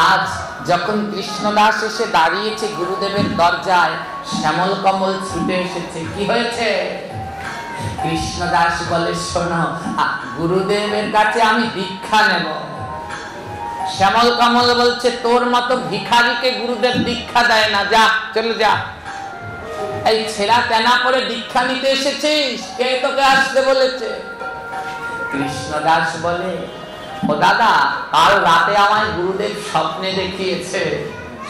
আজ যখন কৃষ্ণদাস এসে দাঁড়িয়েছে গুরুদেবের দরজায়, শ্যামল কমল ছুটে এসেছে। কি হয়েছে? কৃষ্ণদাস বলে, শোনো, গুরুদেবের কাছে আমি দীক্ষা নেব। শ্যামল কমল বলছে, তোর মতো ভিখারিকে গুরুদেব দীক্ষা দেয় না, যা, চলে যা। এই ছেঁড়া তেনা পরে দীক্ষা নিতে এসেছিস? কে তোকে আসতে বলেছে? কৃষ্ণদাস বলে, ও দাদা, কাল রাতে আমায় গুরুদেব স্বপ্নে দেখিয়েছে।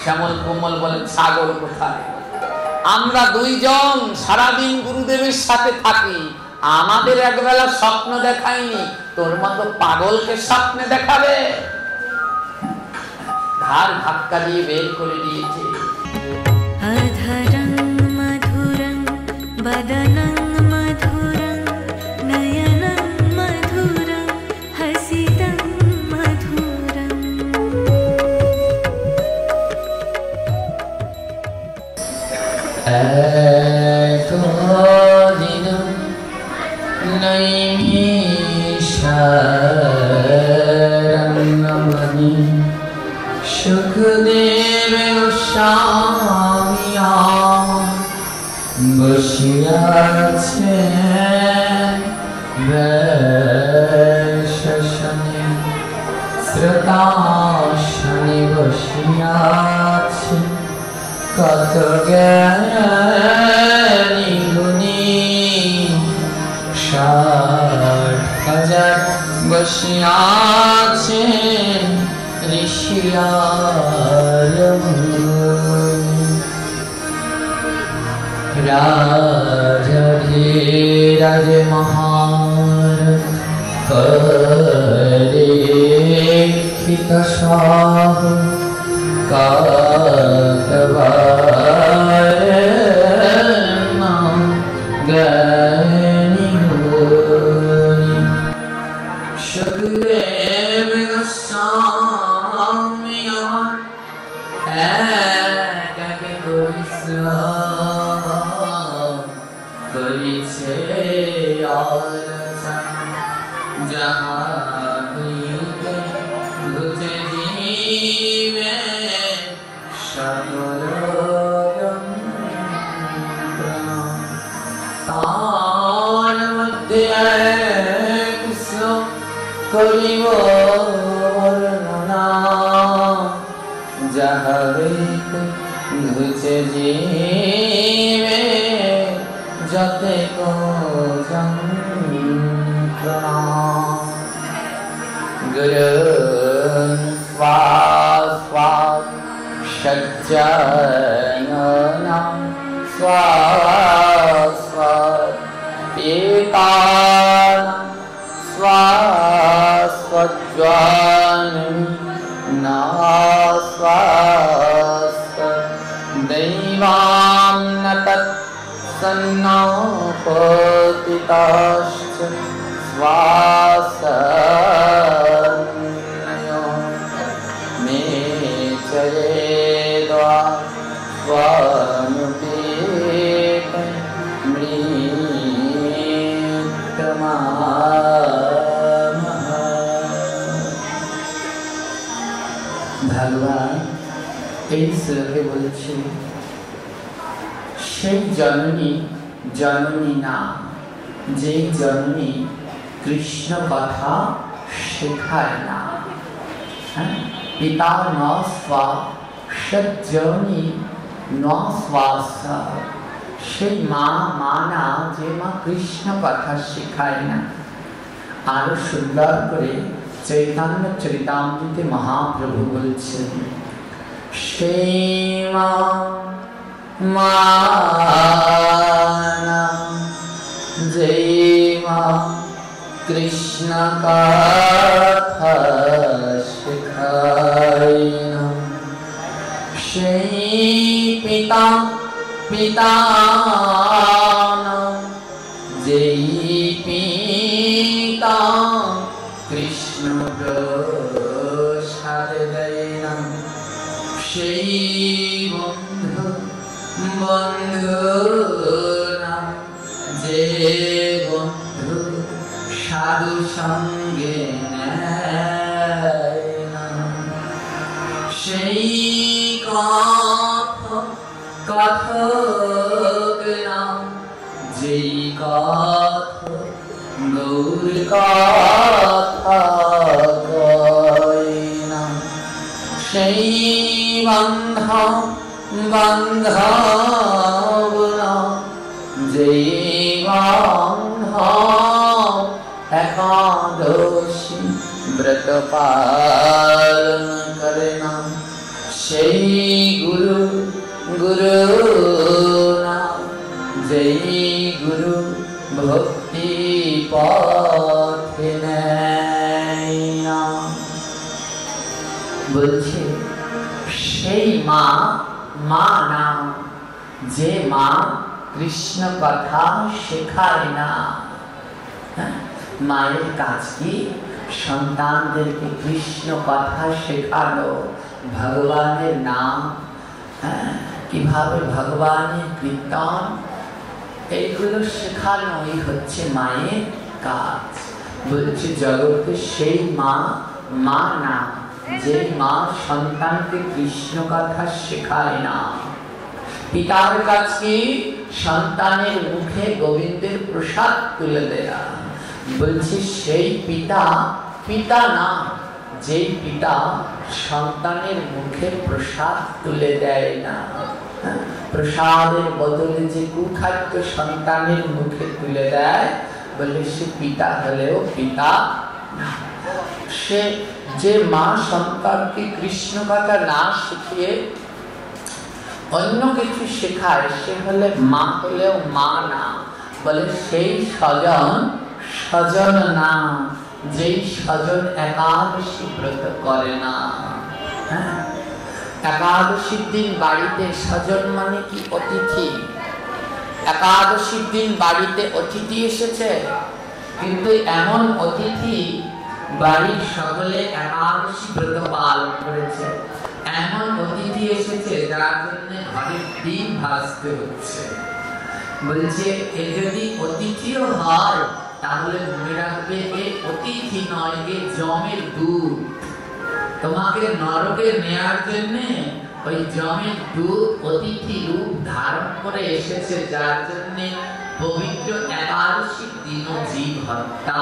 শ্যামল কমল বলে, সাগর কোথায়? আমরা দুইজন সারাদিন গুরুদেবের সাথে থাকি, আমাদের একবেলা স্বপ্ন দেখায়নি, তোর মতো পাগলকে স্বপ্নে দেখাবে? ঘাড় ধাক্কা দিয়ে বের করে দিয়েছে। অধরং মধুরং বদনং মধুরং নয়নং মধুরং হসিতং মধুরং। একদিন নৈমিষারণ্যবনে সুখদেব গোস্বামী বসিয়াছেন বৈশাসনে, শ্রোতাসনে বসিয়াছেন কত জ্ঞানী গুণী। 60,000 বসিয়াছেন ঋষিরা। রাজধীরাজ মহারথ পরীক্ষিত সহ কাতবার জ্ঞানী গুণী। সুখদেব গোস্বামী একাকে করিছে আলোচনা, যাহা হইতে বুঝে জীবে সকল তার মধ্যে করিব বর্ণনা, যাহা হইতে বুঝে জীবে যতে যন্ত্রণা। গুরুন স্বাস্বাদ সজ্জননাম স্বাস্বাদ পিতানাম স্বাস্বজ্জনম নাস্বাস্বাদ দৈবাম ন তৎ সন্নপতিতাশ্চ স্বাসন্নয়ো মে চরেদ্বা স্বনুপেত মৃত্যুমামহ। ভগবান এই শ্লোকে বলছে, সেই জননী জননী না, যে জননী কৃষ্ণ কথা শেখায় না। পিতা ন স্বা সজ্জনী ন স্বাসা, সেই মা না, যে মা কৃষ্ণ কথা শেখায় না। আরো সুন্দর করে চৈতন্য চরিতামৃতে মহাপ্রভু বলছেন, সেই মা মানা যে মা কৃষ্ণ কথা শেখায় না, সেই পিতা পিতানা যেই পিতা কৃষ্ণ প্রসাদ দেয় না, সেই বন্ধু বন্ধুনা যে বন্ধু সাধু সঙ্গে নেয় না, সেই কথক নাম যেই কথ গৌর কথা কয় না, সেই বান্ধব যেই বান্ধব একাদশী ব্রত পালন করে না, সেই গুরু নাম যেই গুরু ভক্তি পথে নেয় না। বলছে সেই মা না, যে মা কৃষ্ণ কথা শেখায় না। মায়ের কাজ কি? সন্তানদেরকে কৃষ্ণ কথা শেখানো, ভগবানের নাম, কিভাবে ভগবানের কীর্তন, এইগুলো শেখানোই হচ্ছে মায়ের কাজ। বলছে জগতে সেই মা না, যে মা সন্তানকে কৃষ্ণ কথা শেখায় না। পিতার কাজ কি? সন্তানের মুখে গোবিন্দের প্রসাদ তুলে দেয়া। বলছে সেই পিতা না, যেই পিতা সন্তানের মুখে প্রসাদ তুলে দেয় না। প্রসাদের বদলে যে কুখাদ্য সন্তানের মুখে তুলে দেয়, বলে সে পিতা হলেও পিতা না। সে যে মা সন্তানকে কৃষ্ণ কথা না শিখিয়ে অন্য কিছু শেখায়, সে হলে মা হলেও মা না। বলে সেই স্বজন না, যেই স্বজন একাদশী ব্রত করে না। একাদশীর দিন বাড়িতে স্বজন মানে কি? অতিথি। একাদশীর দিন বাড়িতে অতিথি এসেছে, কিন্তু এমন অতিথি বাড়ির সকলে একাদশী ব্রত পালন করেছে। এমন অতিথি এসেছে যার জন্য ঘরের ডিম ভাজতে হচ্ছে। বলছে এ যদি অতিথিও হয়, তাহলে মনে রাখবে এ অতিথি নয়, এ জমের দুধ। তোমাকে নরকে নেয়ার জন্য ওই জমের দুধ অতিথি রূপ ধারণ করে এসেছে, যার জন্য পবিত্র একাদশীর দিনও জীব হত্যা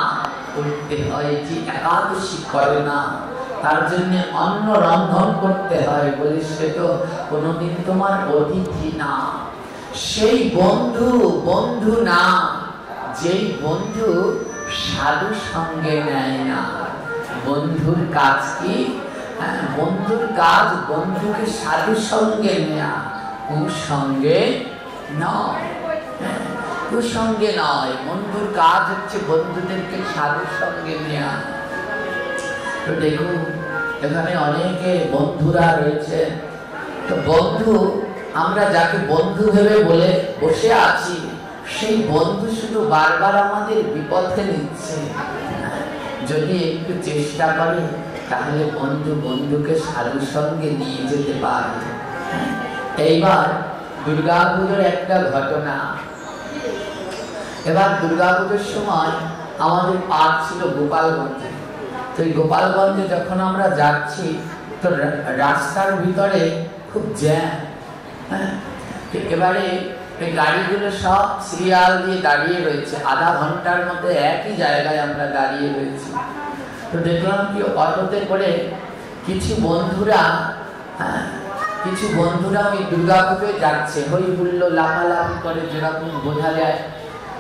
করতে হয়। যে একাদশী করে না, তার জন্য অন্ন রন্ধন করতে হয়। বলে সে তো কোনোদিন তোমার অতিথি না। সেই বন্ধু না, যেই বন্ধু সাধু সঙ্গে নেয় না। বন্ধুর কাজ কি? বন্ধুর কাজ বন্ধুকে সাধু সঙ্গে নেয়া, কুসঙ্গে নয়। বন্ধুর কাজ হচ্ছে বন্ধুদেরকে সাধু সঙ্গে নেয়া। তো দেখুন এখানে অনেকে বন্ধুরা রয়েছে। তো বন্ধু, আমরা যাকে বন্ধু ভেবে বলে বসে আছি, সেই বন্ধু শুধু বারবার আমাদের বিপথে নিচ্ছে। যদি একটু চেষ্টা করে, তাহলে বন্ধুকে সাধুর সঙ্গে নিয়ে যেতে পারে। এইবার দুর্গাপুজোর একটা ঘটনা। এবার দুর্গাপুজোর সময় আমাদের পাঠ ছিল গোপালগঞ্জে। তো এই গোপালগঞ্জে যখন আমরা যাচ্ছি, তো রাস্তার ভিতরে খুব জ্যাম। এবারে এই গাড়িগুলো সব সিরিয়াল দিয়ে দাঁড়িয়ে রয়েছে। আধা ঘন্টার মধ্যে একই জায়গায় আমরা দাঁড়িয়ে রয়েছি। তো দেখলাম কি অটোতে করে কিছু বন্ধুরা ওই দুর্গাপুজোয় যাচ্ছে, হই হুল্লো লাফালাফি করে, যেরকম বোঝা যায়।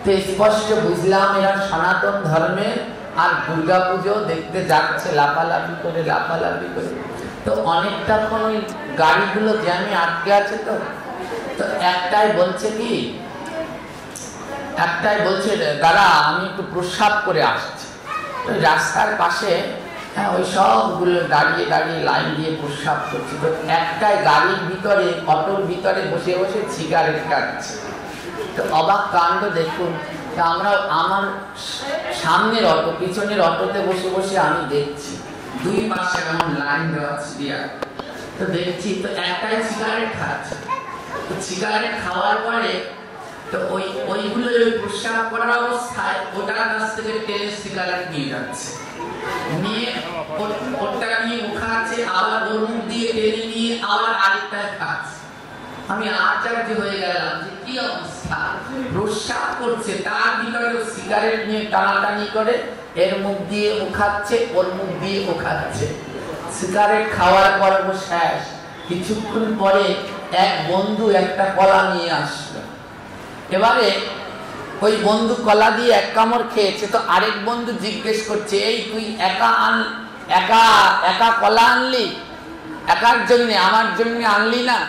তো স্পষ্ট বুঝলাম এরা সনাতন ধর্মের, আর দুর্গাপুজো দেখতে যাচ্ছে লাফালাফি করে। তো অনেকটাক্ষণ ওই গাড়িগুলো জ্যামে আটকে আছে। তো একটাই বলছে দাদা আমি একটু প্রস্রাব করে আসছি। রাস্তার পাশে ওই সবগুলো দাঁড়িয়ে লাইন দিয়ে প্রস্রাব করছে। তো একটাই গাড়ির ভিতরে, অটোর ভিতরে বসে সিগারেট কাটছে। তো অবাক কাণ্ড দেখুন। আমরা আমার সামনের অটো, পিছনের অটোতে বসে আমি দেখছি দুই পাশে এমন লাইন দেওয়া সিরিয়াল। তো দেখছি তো একটাই সিগারেট খাচ্ছে। তো সিগারেট খাওয়ার পরে তো ওইগুলো প্রস্রাব করার অবস্থায় ওটার কাছ থেকে টেনে সিগারেট নিয়ে যাচ্ছে, নিয়ে ওটা নিয়ে মুখাচ্ছে, আবার ওর মুখ দিয়ে টেনে নিয়ে আবার আরেকটা খাচ্ছে। আমি আশ্চর্য হয়ে গেলাম যে কি অবস্থা, প্রস্রাব করছে তার ভিতরে সিগারেট নিয়ে টানাটানি করে, এর মুখ দিয়ে ও খাচ্ছে, ওর মুখ দিয়ে ও খাচ্ছে। সিগারেট খাওয়ার পর্ব শেষ। কিছুক্ষণ পরে এক বন্ধু একটা কলা নিয়ে আসলো। এবারে ওই বন্ধু কলা দিয়ে এক কামড় খেয়েছে, তো আরেক বন্ধু জিজ্ঞেস করছে, এই তুই একা কলা আনলি, একার জন্য, আমার জন্য আনলি না?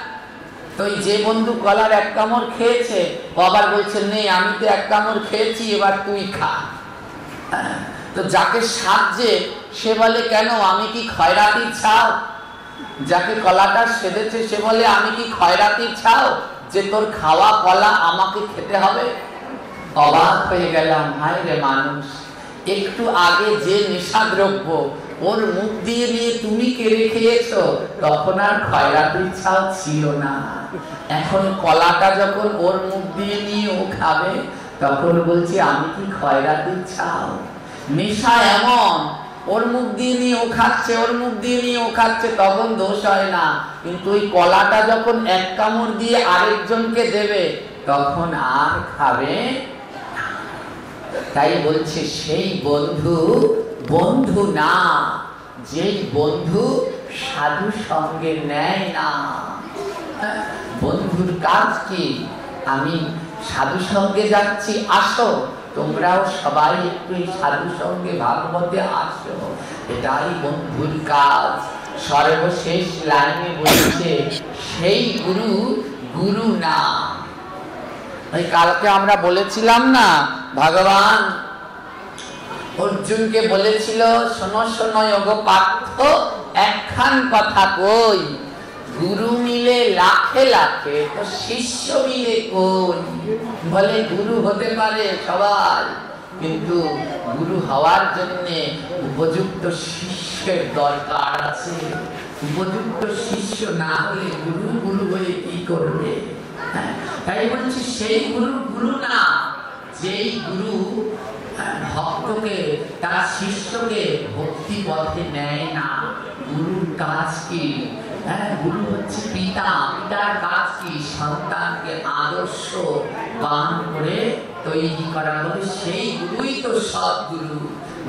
তো যে বন্ধু কলার এক কামড় খেয়েছে ও আবার বলছে, নেই আমি তো এক কামড় খেয়েছি, এবার তুই খা। তো যাকে সাজে সে বলে, কেন আমি কি খয়রাতির ছাও? যাকে কলাটা সেধেছে সে বলে, আমি কি খয়রাতির ছাও যে তোর খাওয়া কলা আমাকে খেতে হবে? অবাক হয়ে গেলাম, হায় রে মানুষ, একটু আগে যে নেশাদ্রব্য ওর মুখ দিয়ে নিয়ে তুমি কেড়ে খেয়েছো, তখন আর খয়রাতির ছাও ছিল না। এখন কলাটা যখন ওর মুখ দিয়ে নিয়ে ও খাবে, তখন বলছি আমি কি খয়রাতির ছাও? নেশা এমন, ওর মুখ দিয়ে নিয়ে ও খাচ্ছে, ওর মুখ দিয়ে নিয়ে ও খাচ্ছে, তখন দোষ হয় না। কিন্তু ওই কলাটা যখন এক কামড় দিয়ে আরেকজনকে দেবে, তখন আর খাবে। তাই বলছে, সেই বন্ধু বন্ধু না যেই বন্ধু সাধু সঙ্গে নেয় না। বন্ধুর কাজ কি? আমি সাধু সঙ্গে যাচ্ছি, আসো তোমরাও সবাই একটু সাধু সঙ্গে ভাগবতে আসো, এটাই বন্ধুর কাজ। সর্বশেষ লাইনে বলছে, সেই গুরু গুরু না। ওই কালকে আমরা বলেছিলাম না, ভগবান অর্জুনকে বলেছিল, শোনো শোনো ওগো পার্থ, একখান কথা কই, গুরু মিলে লাখে লাখে, তো শিষ্য মিলে কই। বলে গুরু হতে পারে সবাই, কিন্তু গুরু হওয়ার জন্য উপযুক্ত শিষ্যের দরকার আছে। উপযুক্ত শিষ্য না হলে গুরু গুরু হয়ে কি করবে? তাই বলছি, সেই গুরু গুরু না যেই গুরু ভক্তকে, তার শিষ্যকে ভক্তি পথে নেয় না। গুরুর কাজ কি? গুরু হচ্ছে পিতা, পিতার কাজ কি? সন্তানকে আদর্শবান করে তৈরি করা। বলে সেই গুরুই তো সদ্গুরু,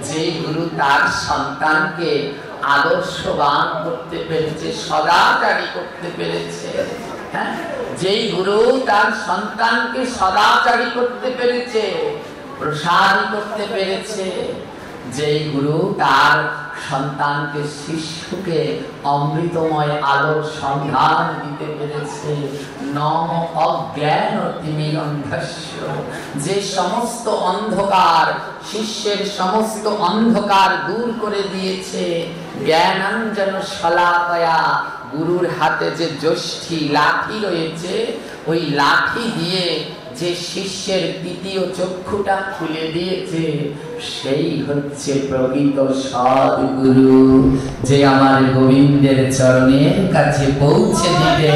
যে গুরু তার সন্তানকে আদর্শবান করতে পেরেছে, সদাচারী করতে পেরেছে। যেই গুরু তার সন্তানকে সদাচারী করতে পেরেছে, প্রসারী করতে পেরেছে, যেই গুরু তার সন্তানকে, শিষ্যকে অমৃতময় আলোর সন্ধান দিতে পেরেছে। নম অজ্ঞান তিমিরন্ধস্য, যে সমস্ত অন্ধকার, শিষ্যের সমস্ত অন্ধকার দূর করে দিয়েছে। জ্ঞানাঞ্জন শলাকয়া, গুরুর হাতে যে যষ্টি লাঠি রয়েছে, ওই লাঠি দিয়ে যে শিষ্যের তৃতীয় চক্ষুটা খুলে দিয়েছে, সেই হচ্ছে প্রকৃত সদ্গুরু, যে আমার গোবিন্দের চরণের কাছে পৌঁছে দিতে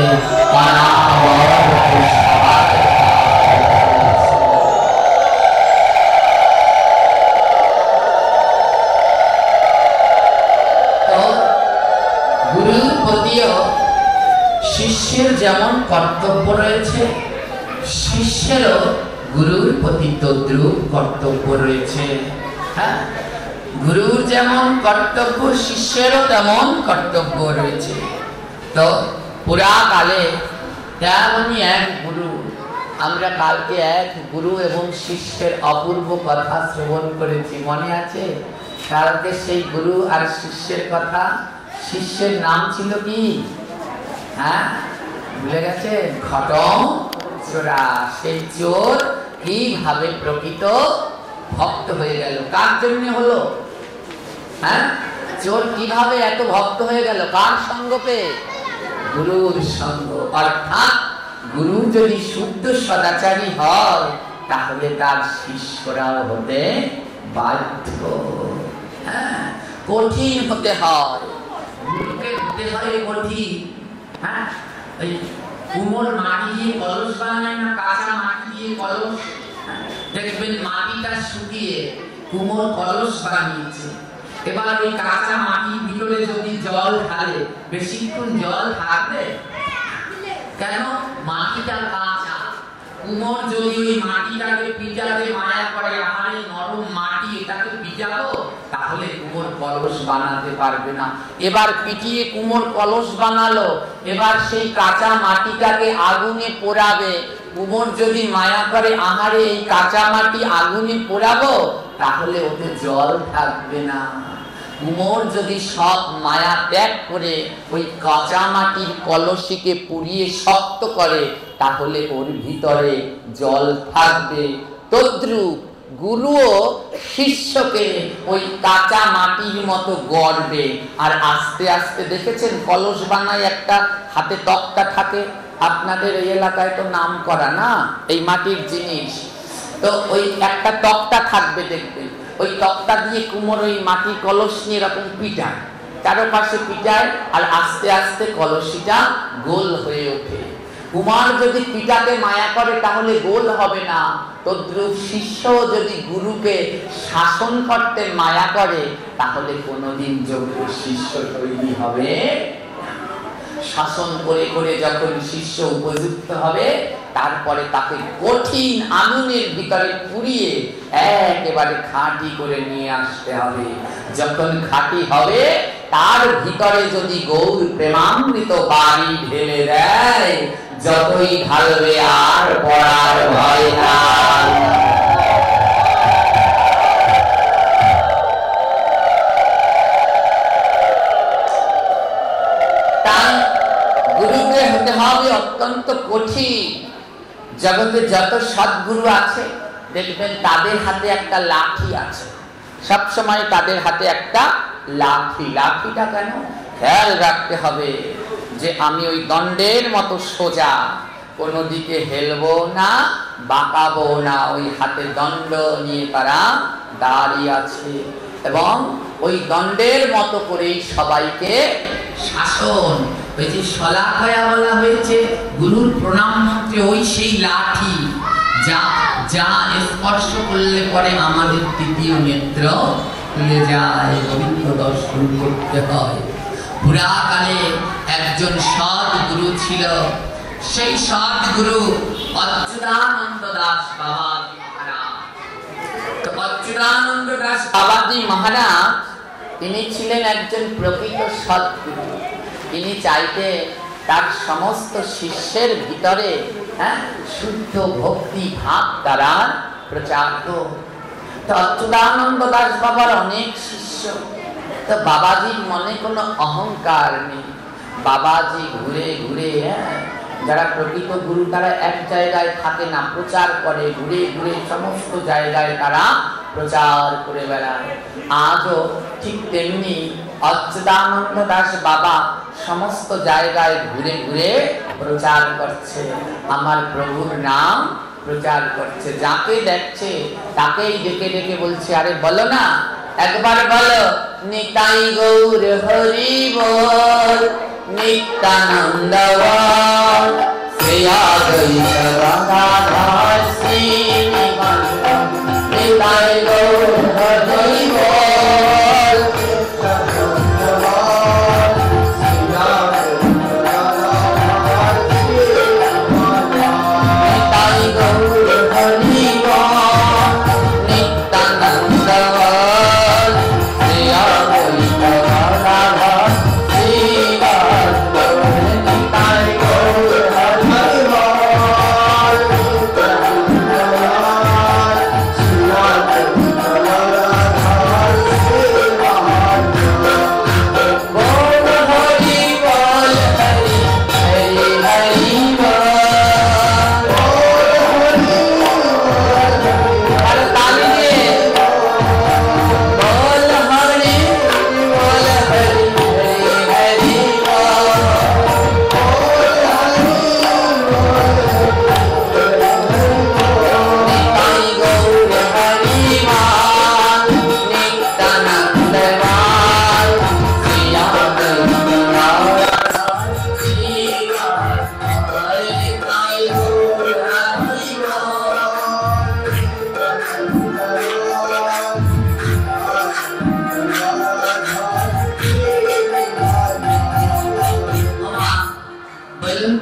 গুরুর প্রতিও শিষ্যের যেমন কর্তব্য রয়েছে, শিষ্যেরও গুরুর প্রতি তদ্রূপ কর্তব্য রয়েছে। হ্যাঁ, গুরুর যেমন কর্তব্য, শিষ্যেরও তেমন কর্তব্য রয়েছে। তো পুরাকালে তেমনই এক গুরু, আমরা কালকে এক গুরু এবং শিষ্যের অপূর্ব কথা শ্রবণ করেছি, মনে আছে? কালকে সেই গুরু আর শিষ্যের কথা। শিষ্যের নাম ছিল কি? হ্যাঁ, ভুলে গেছে? ঘটম চোরা। সেই চোর কিভাবে প্রকৃত ভক্ত হয়ে গেল? কার জন্য হলো? হ্যাঁ, চোর কিভাবে এত ভক্ত হয়ে গেল? কার সঙ্গ পেয়ে? গুরুর সঙ্গ। অর্থাৎ গুরু যদি শুদ্ধ সদাচারী হয়, তাহলে তার শিষ্যরাও হতে বাধ্য। হ্যাঁ, কঠিন হতে হয়, গুরুকে হতে হয় কঠিন। হ্যাঁ, কুমোর মাটি দিয়ে কলস বানায় না, কাঁচা মাটি দিয়ে কলস। দেখবেন মাটিটা শুকিয়ে কুমোর কলস বানিয়েছে, এবার ওই কাঁচা মাটির ভিতরে যদি জল ঢালে বেশিক্ষণ জল থাকবে কেন? মাটিটা কাঁচা। কুমোর যদি ওই মাটিটাকে পিটাতে মায়া করে, আহারে নরম মাটি, এটাকে পিটাবো, তাহলে কুমোর কলস বানাতে পারবে না। এবার পিটিয়ে কুমোর কলস বানালো, এবার সেই কাঁচা মাটিটাকে আগুনে পোড়াবে। কুমোর যদি মায়া করে, আহারে এই কাঁচা মাটি আগুনে পোড়াবো, তাহলে ওতে জল থাকবে না। কুমোর যদি সব মায়া ত্যাগ করে ওই কাঁচা মাটির কলসিকে পুড়িয়ে শক্ত করে, তাহলে ওর ভিতরে জল থাকবে। তদ্রূপ গুরুও শিষ্যকে ওই কাঁচা মাটির মতো গড়বে। আর আস্তে আস্তে দেখেছেন কলস বানায় একটা হাতে তক্তা থাকে, আপনাদের এই এলাকায় তো নাম করা না এই মাটির জিনিস, তো ওই একটা তক্তা থাকবে দেখবেন, ওই তক্তা দিয়ে কুমোর ওই মাটির কলস নিয়ে এরকম পিটায়, চারপাশে পিটায়, আর আস্তে আস্তে কলসিটা গোল হয়ে ওঠে। কুমার যদি পিটাতে মায়া করে তাহলে গোল হবে না। তদ্রূপ শিষ্য যদি গুরুকে শাসন করতে মায়া করে, তাহলে কোনোদিন যোগ্য শিষ্য তৈরি হবে। শাসন করে করে যখন শিষ্য উপযুক্ত হবে, তারপরে তাকে কঠিন আগুনের ভিতরে পুড়িয়ে একেবারে খাঁটি করে নিয়ে আসতে হবে। যখন খাঁটি হবে, তার ভিতরে যদি গৌর প্রেমামৃত বাড়ি ঢেলে দেয়, যতই ঢালবে আর পড়ার ভয় নাই। তাই গুরুকে হতে হবে অত্যন্ত কঠিন। জগতে যত সদ্গুরু আছে দেখবেন তাদের হাতে একটা লাঠি আছে, সবসময় তাদের হাতে একটা লাঠি। লাঠিটা কেন? খেয়াল রাখতে হবে যে আমি ওই দণ্ডের মতো সোজা, কোনো দিকে হেলবো না, বাঁকাবো না। ওই হাতে দণ্ড নিয়ে তারা দাঁড়িয়ে আছে এবং ওই দণ্ডের মতো করেই সবাইকে শাসন। ওই যে শলাকায়া বলা হয়েছে গুরুর প্রণাম মন্ত্রে, ওই সেই লাঠি যা যা স্পর্শ করলে পরে আমাদের তৃতীয় নেত্র খুলে যায়, গোবিন্দ দর্শন করতে হয়। পুরাকালে একজন সৎ গুরু ছিল, সেই সৎ গুরু অচ্যুতানন্দ দাস বাবাজি মহারাজ। অচ্যুতানন্দ দাস বাবাজি মহারাজ তিনি ছিলেন একজন প্রকৃত সৎগুরু। তিনি চাইতে তার সমস্ত শিষ্যের ভিতরে শুদ্ধ ভক্তি ভাব দ্বারা প্রচার হোক। তো অচ্যুতানন্দ দাস বাবার অনেক শিষ্য, তো বাবাজির মনে কোনো অহংকার নেই। বাবাজি ঘুরে ঘুরে, যারা প্রকৃত গুরু তারা এক জায়গায় থাকে না, প্রচার করে, ঘুরে ঘুরে সমস্ত জায়গায় তারা প্রচার করে বেড়ায়। আজও ঠিক তেমনি অচ্যুতানন্দ দাস বাবা সমস্ত জায়গায় ঘুরে ঘুরে প্রচার করছে, আমার প্রভুর নাম প্রচার করছে। যাকে দেখছে তাকেই ডেকে ডেকে বলছে, আরে বলো না, একবার বলো, নিতাই গৌর হরি বল, নিত্যানন্দ বল, শ্রেয়া গৌর নিতাই গৌর হরি বল, নিতাই গৌর হরি বল, নিত্যানন্দ বল, শ্রেয়া গৌর নিতাই গৌর হরি বল।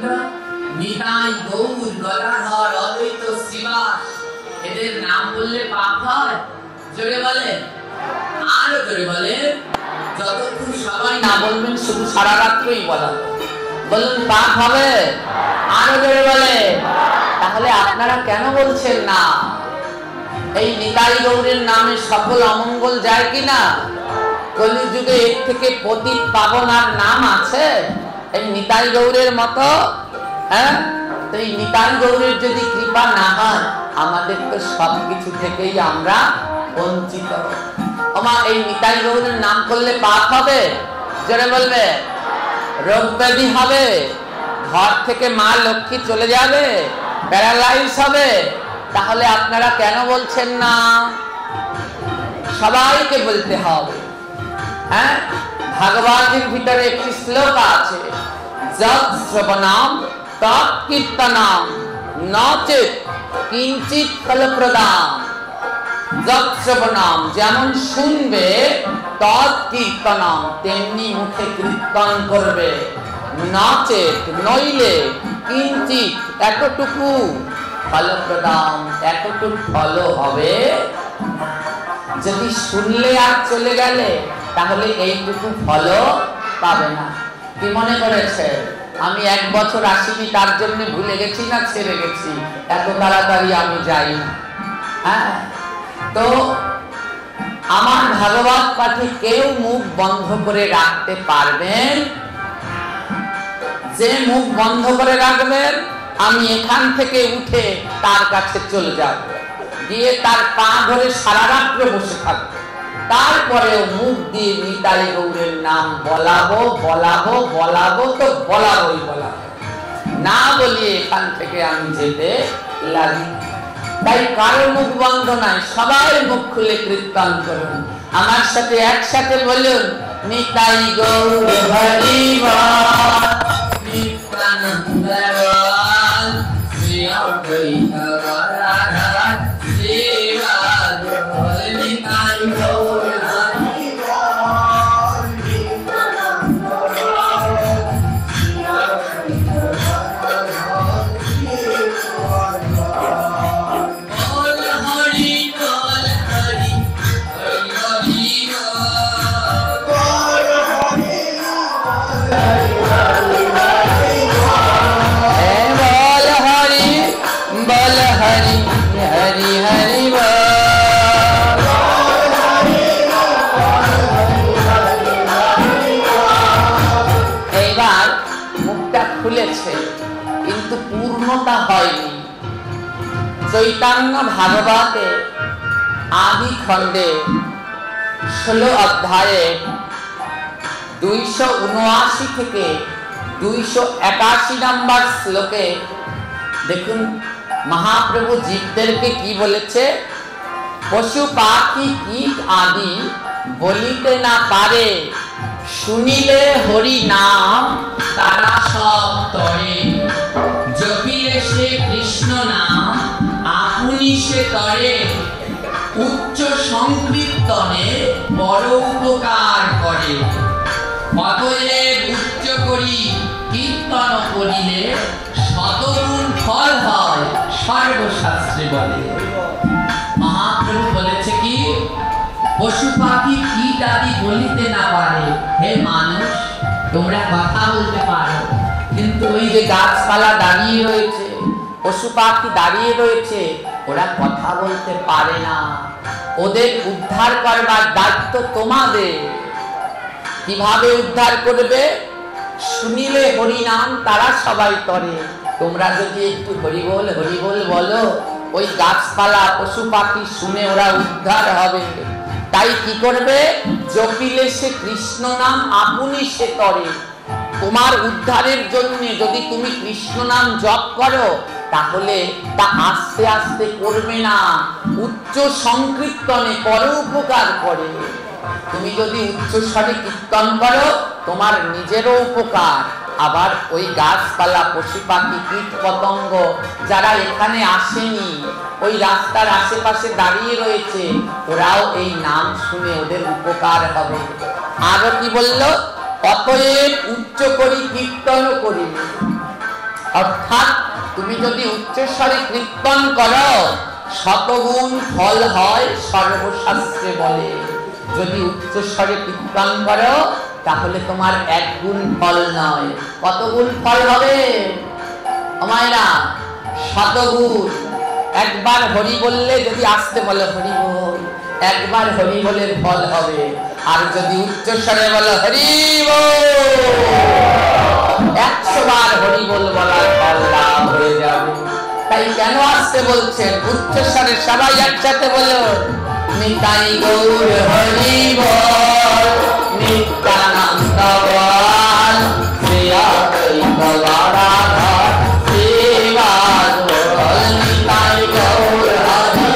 গোবিন্দ, নিতাই গৌর গদাধর অদ্বৈত শ্রীবাস, এদের নাম বললে পাপ হয়? জোরে বলে, আরো জোরে বলে। যতক্ষণ সবাই না বলবেন শুধু সারা রাত্রই বলা, বলুন পাপ হবে? আরো জোরে বলে। তাহলে আপনারা কেন বলছেন না? এই নিতাই গৌরের নামে সকল অমঙ্গল যায় কিনা? কলিযুগে এর থেকে পতিত পাবন আর নাম আছে এই নিতাই গৌরের মতো? হ্যাঁ, তো এই নিতাই গৌরের যদি কৃপা না হয় আমাদের তো সবকিছু থেকেই আমরা বঞ্চিত। ওমা, এই নিতাই গৌরের নাম করলে পাপ হবে? জোরে বলবে। রোগ ব্যাধি হবে, ঘর থেকে মা লক্ষ্মী চলে যাবে, প্যারালাইজ হবে। তাহলে আপনারা কেন বলছেন না? সবাইকে বলতে হবে। হ্যাঁ, ভাগবতের ভিতরে একটি শ্লোক আছে, যৎ শ্রবণাম তৎ কীর্তনাম নচেৎ কিঞ্চিৎ ফলপ্রদাম। যৎ শ্রবণাম যেমন শুনবে, তৎ কীর্তনাম তেমনি মুখে কীর্তন করবে, নচেৎ নইলে কিঞ্চিৎ এতটুকু ফলপ্রদাম এতটুকু ফল হবে। যদি শুনলে আর চলে গেলে তাহলে এইটুকু ফল পাবে না। কি মনে করেছে আমি 1 বছর আসিনি তার জন্য ভুলে গেছি না ছেড়ে গেছি? এত তাড়াতাড়ি আমি যাই না। হ্যাঁ, তো আমার ভাগবত পাঠে কেউ মুখ বন্ধ করে রাখতে পারবেন? যে মুখ বন্ধ করে রাখবেন আমি এখান থেকে উঠে তার কাছে চলে যাব, দিয়ে তার পা ধরে সারা রাত্র বসে থাকবো, তারপরেও মুখ দিয়ে নিতাই গৌরের নাম বলাবো বলাবো বলাবো, তো বলাবোই বলাবো, না বলিয়ে এখান থেকে আমি যেতে লাগি। তাই কারো মুখ বন্ধ নাই, সবাই মুখ খুলে কীর্তন করুন। আমার সাথে একসাথে বলুন, নিতাই গৌর হরি বল, নিত্যানন্দ বল, শ্রী অদ্বৈত গদাধর শ্রীবাস বল, নিতাই গৌর হরি বল, নিত্যানন্দ বল, শ্রী অদ্বৈত গদাধর শ্রীবাস বল, হরি বল, হরি হরি বল, হরি বল, হরি হরি হরি বল। এইবার মুখটা খুলেছে কিন্তু পূর্ণতা হয়নি। চৈতন্য ভাগবতে আদি খণ্ডে 16 অধ্যায়ে 279 থেকে 281 নম্বর শ্লোকে দেখুন মহাপ্রভু জীবদেরকে কি বলেছে, পশু পাখি কীট আদি বলিতে না পারে, শুনিলে হরি নাম তারা সব তরে, জপিলে সে কৃষ্ণ নাম আপনি সে তরে, উচ্চ সংকীর্তনে বড় উপকার করে, অতএব উচ্চ করি কীর্তন করিলে শতগুণ ফল হয়, সর্বশাস্ত্রে বলে। মহাপ্রভু বলেছে কি, পশু পাখি কীট আদি বলিতে না পারে। হে মানুষ, তোমরা কথা বলতে পারো, কিন্তু ওই যে গাছপালা দাঁড়িয়ে রয়েছে, পশু পাখি দাঁড়িয়ে রয়েছে, ওরা কথা বলতে পারে না। ওদের উদ্ধার করবার দায়িত্ব তোমাদের। কিভাবে উদ্ধার করবে? শুনিলে হরি নাম তারা সবাই তরে। তোমরা যদি একটু হরিবোল হরিবোল বলো, ওই গাছপালা পশু পাখি শুনে ওরা উদ্ধার হবে। তাই কি করবে? জপিলে সে কৃষ্ণ নাম আপনি সে তরে। তোমার উদ্ধারের জন্য যদি তুমি কৃষ্ণ নাম জপ করো তাহলে তা আস্তে আস্তে করবে না, উচ্চ সংকীর্তনে পর উপকার করে। তুমি যদি উচ্চ স্বরে কীর্তন করো তোমার নিজেরও উপকার, আবার ওই গাছপালা পশু পাখি কীট পতঙ্গ যারা এখানে আসেনি, ওই রাস্তার আশেপাশে দাঁড়িয়ে রয়েছে, ওরাও এই নাম শুনে ওদের উপকার হবে। আরো কি বললো? অতএব উচ্চ করি কীর্তন করি। অর্থাৎ তুমি যদি উচ্চস্বরে কীর্তন করো শতগুণ ফল হয় সর্বশাস্ত্রে বলে। যদি উচ্চস্বরে কীর্তন করো তাহলে তোমার এক গুণ ফল নয়, কত গুণ ফল হবে মায়েরা? শতগুণ। একবার হরি বললে, যদি আসতে বলো হরি বল, একবার হরি বলের ফল হবে। আর যদি উচ্চস্বরে বলো হরি বল, 100 বার হরি বল বলার ফল লাভ হয়ে যাবে। তাই কেন আসতে বলছেন? উচ্চস্বরে সবাই একসাথে বলো, নিতাই গৌর হরি বল, নিত্যানন্দ বল, শ্রী অদ্বৈত গদাধর শ্রীবাস বল, নিতাই গৌর হরি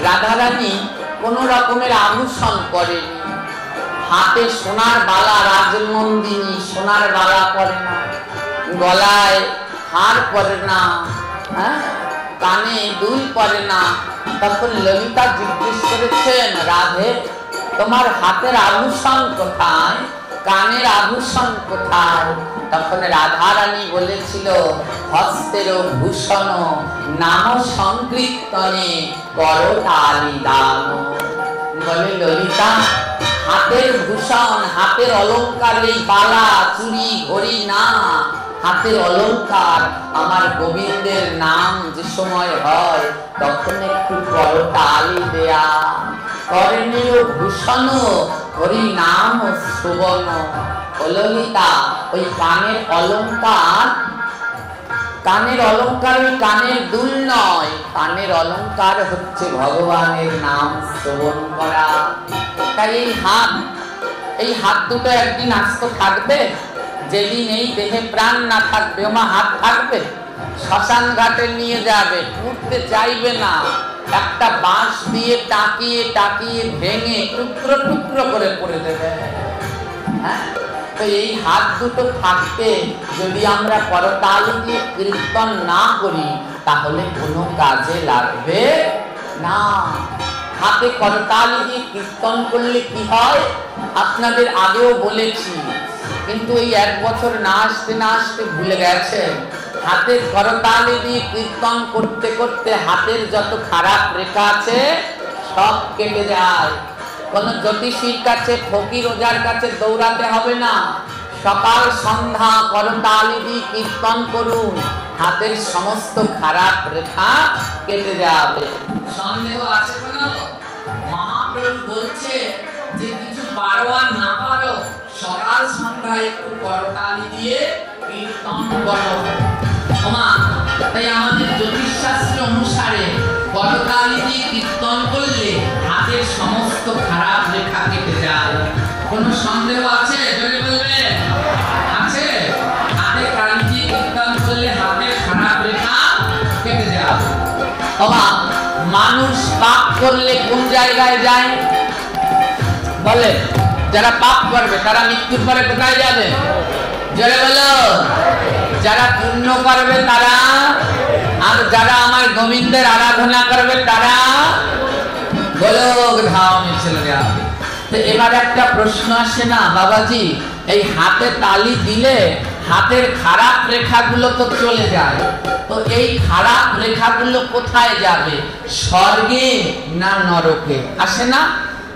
রাধারানী কোন রকমের আভূষণ করেনি। হাতে সোনার বালা, রাজনন্দিনী সোনার বালা পরে না, গলায় হার পরে না, কানে দুল পরে না। তখন ললিতা জিজ্ঞেস করেছেন, রাধে তোমার হাতের আভূষণ কোথায়, কানের আভূষণ কোথায়? তখন রাধারানী বলেছিল, হস্তের ভূষণ নাম সংকীর্তনে করতালি দান। বলে ললিতা, হাতের ভূষণ, হাতের অলংকার এই বালা, চুড়ি, ঘড়ি না, হাতের অলংকার আমার গোবিন্দের নাম যে সময় হয় তখন একটু করতালি দেয়া। করণীয় ভূষণ হরি নাম সুবর্ণ। ললিতা, ওই কানের অলংকার, কানের অলংকার ওই কানের দুল নয়, কানের অলংকার হচ্ছে ভগবানের নাম শ্রবণ করা। তাই এই হাত দুটো একদিন আস্ত থাকবে। যেদিন এই দেহে প্রাণ না থাকবে, ওমা হাত থাকবে, শ্মশান ঘাটে নিয়ে যাবে, উঠতে চাইবে না, একটা বাঁশ দিয়ে টাকিয়ে টাকিয়ে ভেঙে টুকরো টুকরো করে পড়ে দেবে। হ্যাঁ, তো এই হাত দুটো থাকতে যদি আমরা করতালি দিয়ে কীর্তন না করি তাহলে কোনো কাজে লাগবে না। হাতে করতালি দিয়ে কীর্তন করলে কি হয় আপনাদের আগেও বলেছি, কিন্তু এই 1 বছর না আসতে না আসতে ভুলে গেছে। হাতের করতালি দিয়ে কীর্তন করতে করতে হাতের যত খারাপ রেখা আছে সব কেটে যায়। কোন জ্যোতিষীর কাছে, ফকির ওঝার কাছে দৌড়াতে হবে না। সকাল সন্ধ্যা করতালি দিয়ে কীর্তন করুন, হাতের সমস্ত খারাপ রেখা কেটে যাবে। সন্দেহ আছে কোন? মহাপ্রভু বলছে যে কিছু পারো আর না পারো, সকাল সন্ধ্যা একটু করতালি দিয়ে কীর্তন করো। তাই আমাদের জ্যোতিষ শাস্ত্র অনুসারে করতালি দিয়ে কীর্তন করলে হাতের সমস্ত খারাপ রেখা কেটে যায়। কোনো সন্দেহ আছে? জোরে বলবেন। আছে? হাতে তালি দিয়ে কীর্তন করলে হাতের খারাপ রেখা কেটে যায়। মানুষ পাপ করলে কোন জায়গায় যায় বলে? যারা পাপ করবে তারা মৃত্যুর পরে কোথায় যাবে? জোরে বলো। যারা পুণ্য করবে তারা, আর যারা আমার গোবিন্দের আরাধনা করবে তারা গোলক ধামে চলে যাবে। তো এবার একটা প্রশ্ন আসে না বাবাজি, এই হাতে তালি দিলে হাতের খারাপ রেখাগুলো তো চলে যায়, তো এই খারাপ রেখাগুলো কোথায় যাবে? স্বর্গে না নরকে? আসে না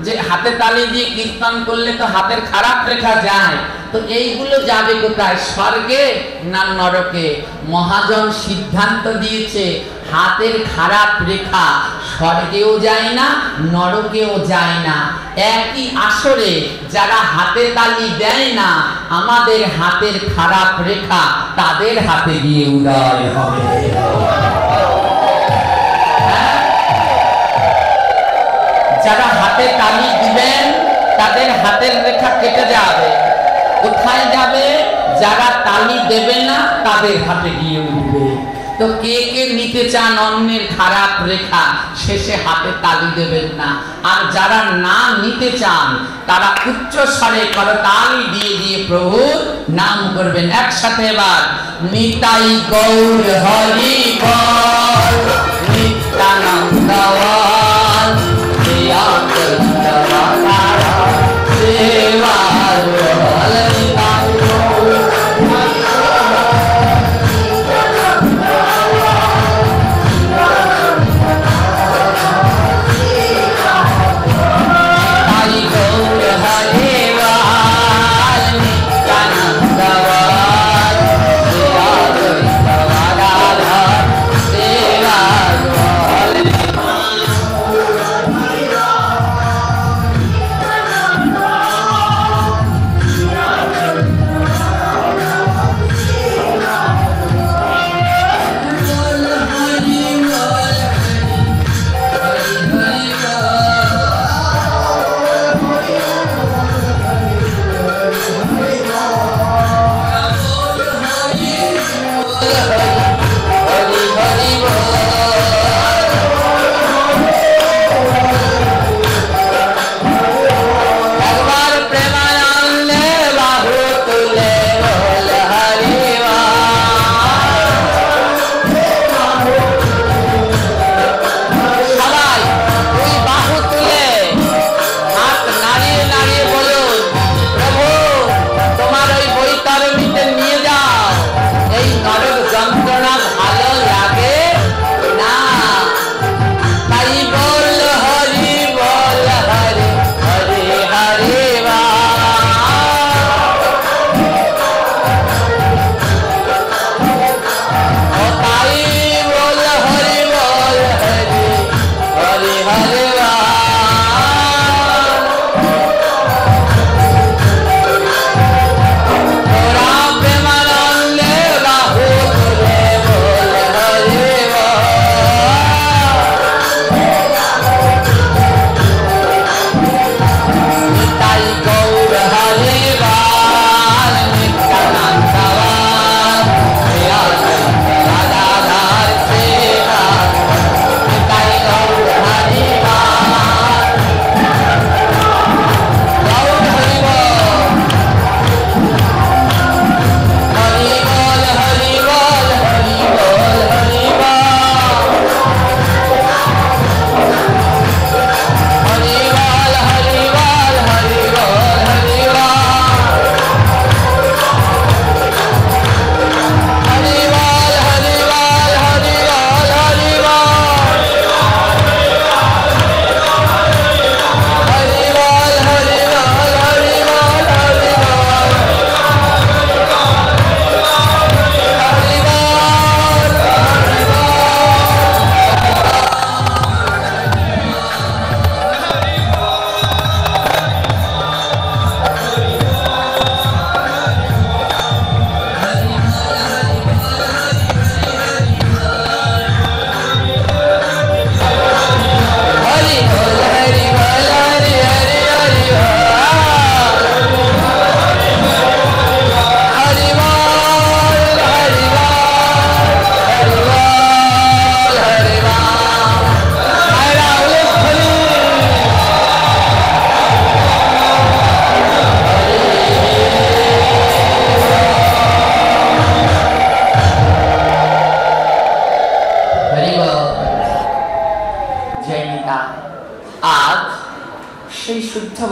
যে হাতে তালি দিয়ে কীর্তন করলে তো হাতের খারাপ রেখা যায়, তো এইগুলো যাবে কোথায়? স্বর্গে না নরকে? মহাজন সিদ্ধান্ত দিয়েছে হাতের খারাপ রেখা স্বর্গেও যায় না, নরকেও যায় না। একই আসরে যারা হাতে তালি দেয় না, আমাদের হাতের খারাপ রেখা তাদের হাতে গিয়ে উদয় হবে। তাদের হাতের রেখা কেটে যাবে। কোথায় যাবে? যারা তালি দেবে না তাদের হাতে গিয়ে উঠবে। তো কে কে নিতে চান অন্যের খারাপ রেখা, শেষে হাতে তালি দেবেন না। আর যারা না নিতে চান তারা উচ্চ স্বরে করতালি দিয়ে দিয়ে প্রভুর নাম করবেন একসাথে। এবার নিতাই গৌর হরি বল, নিত্যানন্দ বল, প্রিয়া কৃষ্ণ বালা সেবা বল, নিতাই গৌর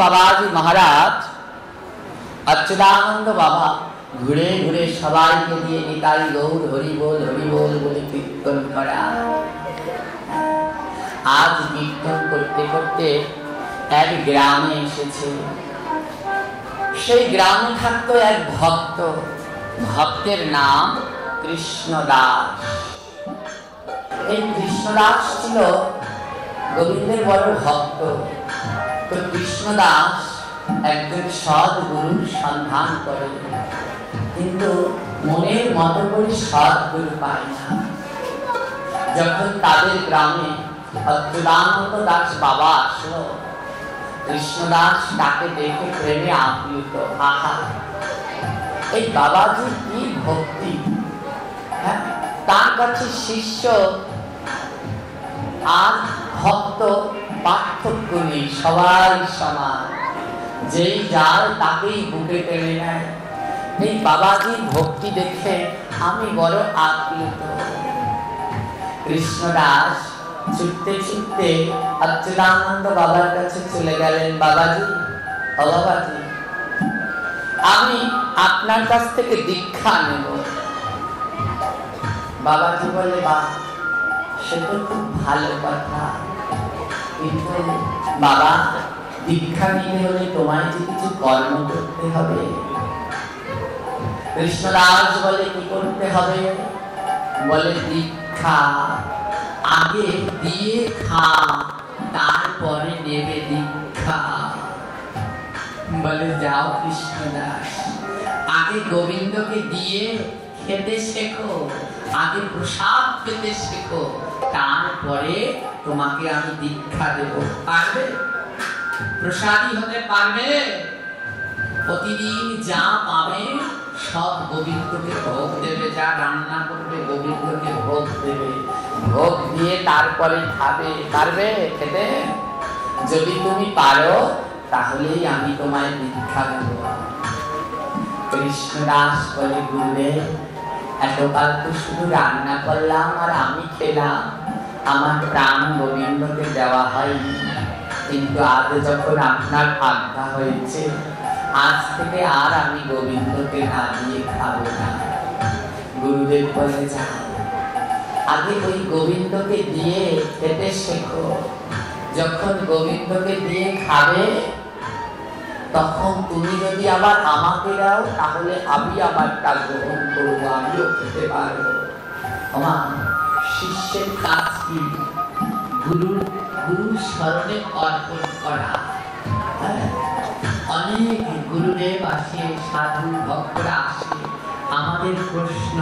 বাবাজি মহারাজ অচ্যুতানন্দ বাবা ঘুরে ঘুরে সবাইকে দিয়ে নিতাই গৌর হরি বল বলে কীর্তন করা। আজ কীর্তন করতে করতে এক গ্রামে এসেছে। সেই গ্রামে থাকতো এক ভক্ত, ভক্তের নাম কৃষ্ণদাস। এই কৃষ্ণদাস ছিল গোবিন্দের বড় ভক্ত। তো কৃষ্ণদাস একজন সৎ গুরুর সন্ধান করে, কিন্তু মনের মতো করে সৎ গুরু পায় না। যখন তাদের গ্রামে অচ্যুতানন্দ দাস বাবা আসলো, কৃষ্ণদাস তাকে দেখে প্রেমে আপ্লুত। আহা, এই বাবাজির কি ভক্তি! হ্যাঁ, তার কাছে শিষ্য আর ভক্ত পার্থক্য নেই, সবাই সমান। যেই যার তাকেই বুকে টেনে নেয়। এই বাবাজির ভক্তি দেখে আমি বড় আপ্লুত। কৃষ্ণদাস ছুটতে ছুটতে অচ্যুতানন্দ বাবার কাছে চলে গেলেন। বাবাজি, ও বাবাজি, আমি আপনার কাছ থেকে দীক্ষা নেব। বাবাজি বলে, বাহ, সে তো খুব ভালো কথা, কিন্তু বাবা, দীক্ষা নিতে হলে তোমায় যে কিছু কর্ম করতে হবে। কৃষ্ণদাস বলে, কি করতে হবে? বলে, দীক্ষা আগে দিয়ে খা, তারপরে নেবে দীক্ষা। বলে, যাও কৃষ্ণদাস, আগে গোবিন্দকে দিয়ে খেতে শেখো, আগে প্রসাদ পেতে শেখো, তারপরে তোমাকে আমি দীক্ষা দেব। পারবে? প্রসাদী হতে পারবে? প্রতিদিন যা পাবে সব গোবিন্দকে ভোগ দেবে, যা রান্না করবে গোবিন্দকে ভোগ দেবে, ভোগ দিয়ে তারপরে খাবে। পারবে খেতে? যদি তুমি পারো তাহলেই আমি তোমায় দীক্ষা দেব। কৃষ্ণদাস বলে, গুরুদেব, এতকাল তো শুধু রান্না করলাম আর আমি খেলাম, আমার প্রাণ গোবিন্দকে দেওয়া হয়নি। কিন্তু আজ যখন আপনার আজ্ঞা হয়েছে, আজ থেকে আর আমি গোবিন্দকে না দিয়ে খাবো না। গুরুদেব বলে, যাও, আগে ওই গোবিন্দকে দিয়ে খেতে শেখো। যখন গোবিন্দকে দিয়ে খাবে, তখন তুমি যদি আবার আমাকে দাও, তাহলে আমি আবারটা গ্রহণ করবো, আমিও খেতে পারবো। আমার শিষ্যের কাজ কি? গুরুর স্মরণে অর্পণ করা। অনেক গুরুদেব আসে, সাধু ভক্তরা আসে, আমাদের প্রশ্ন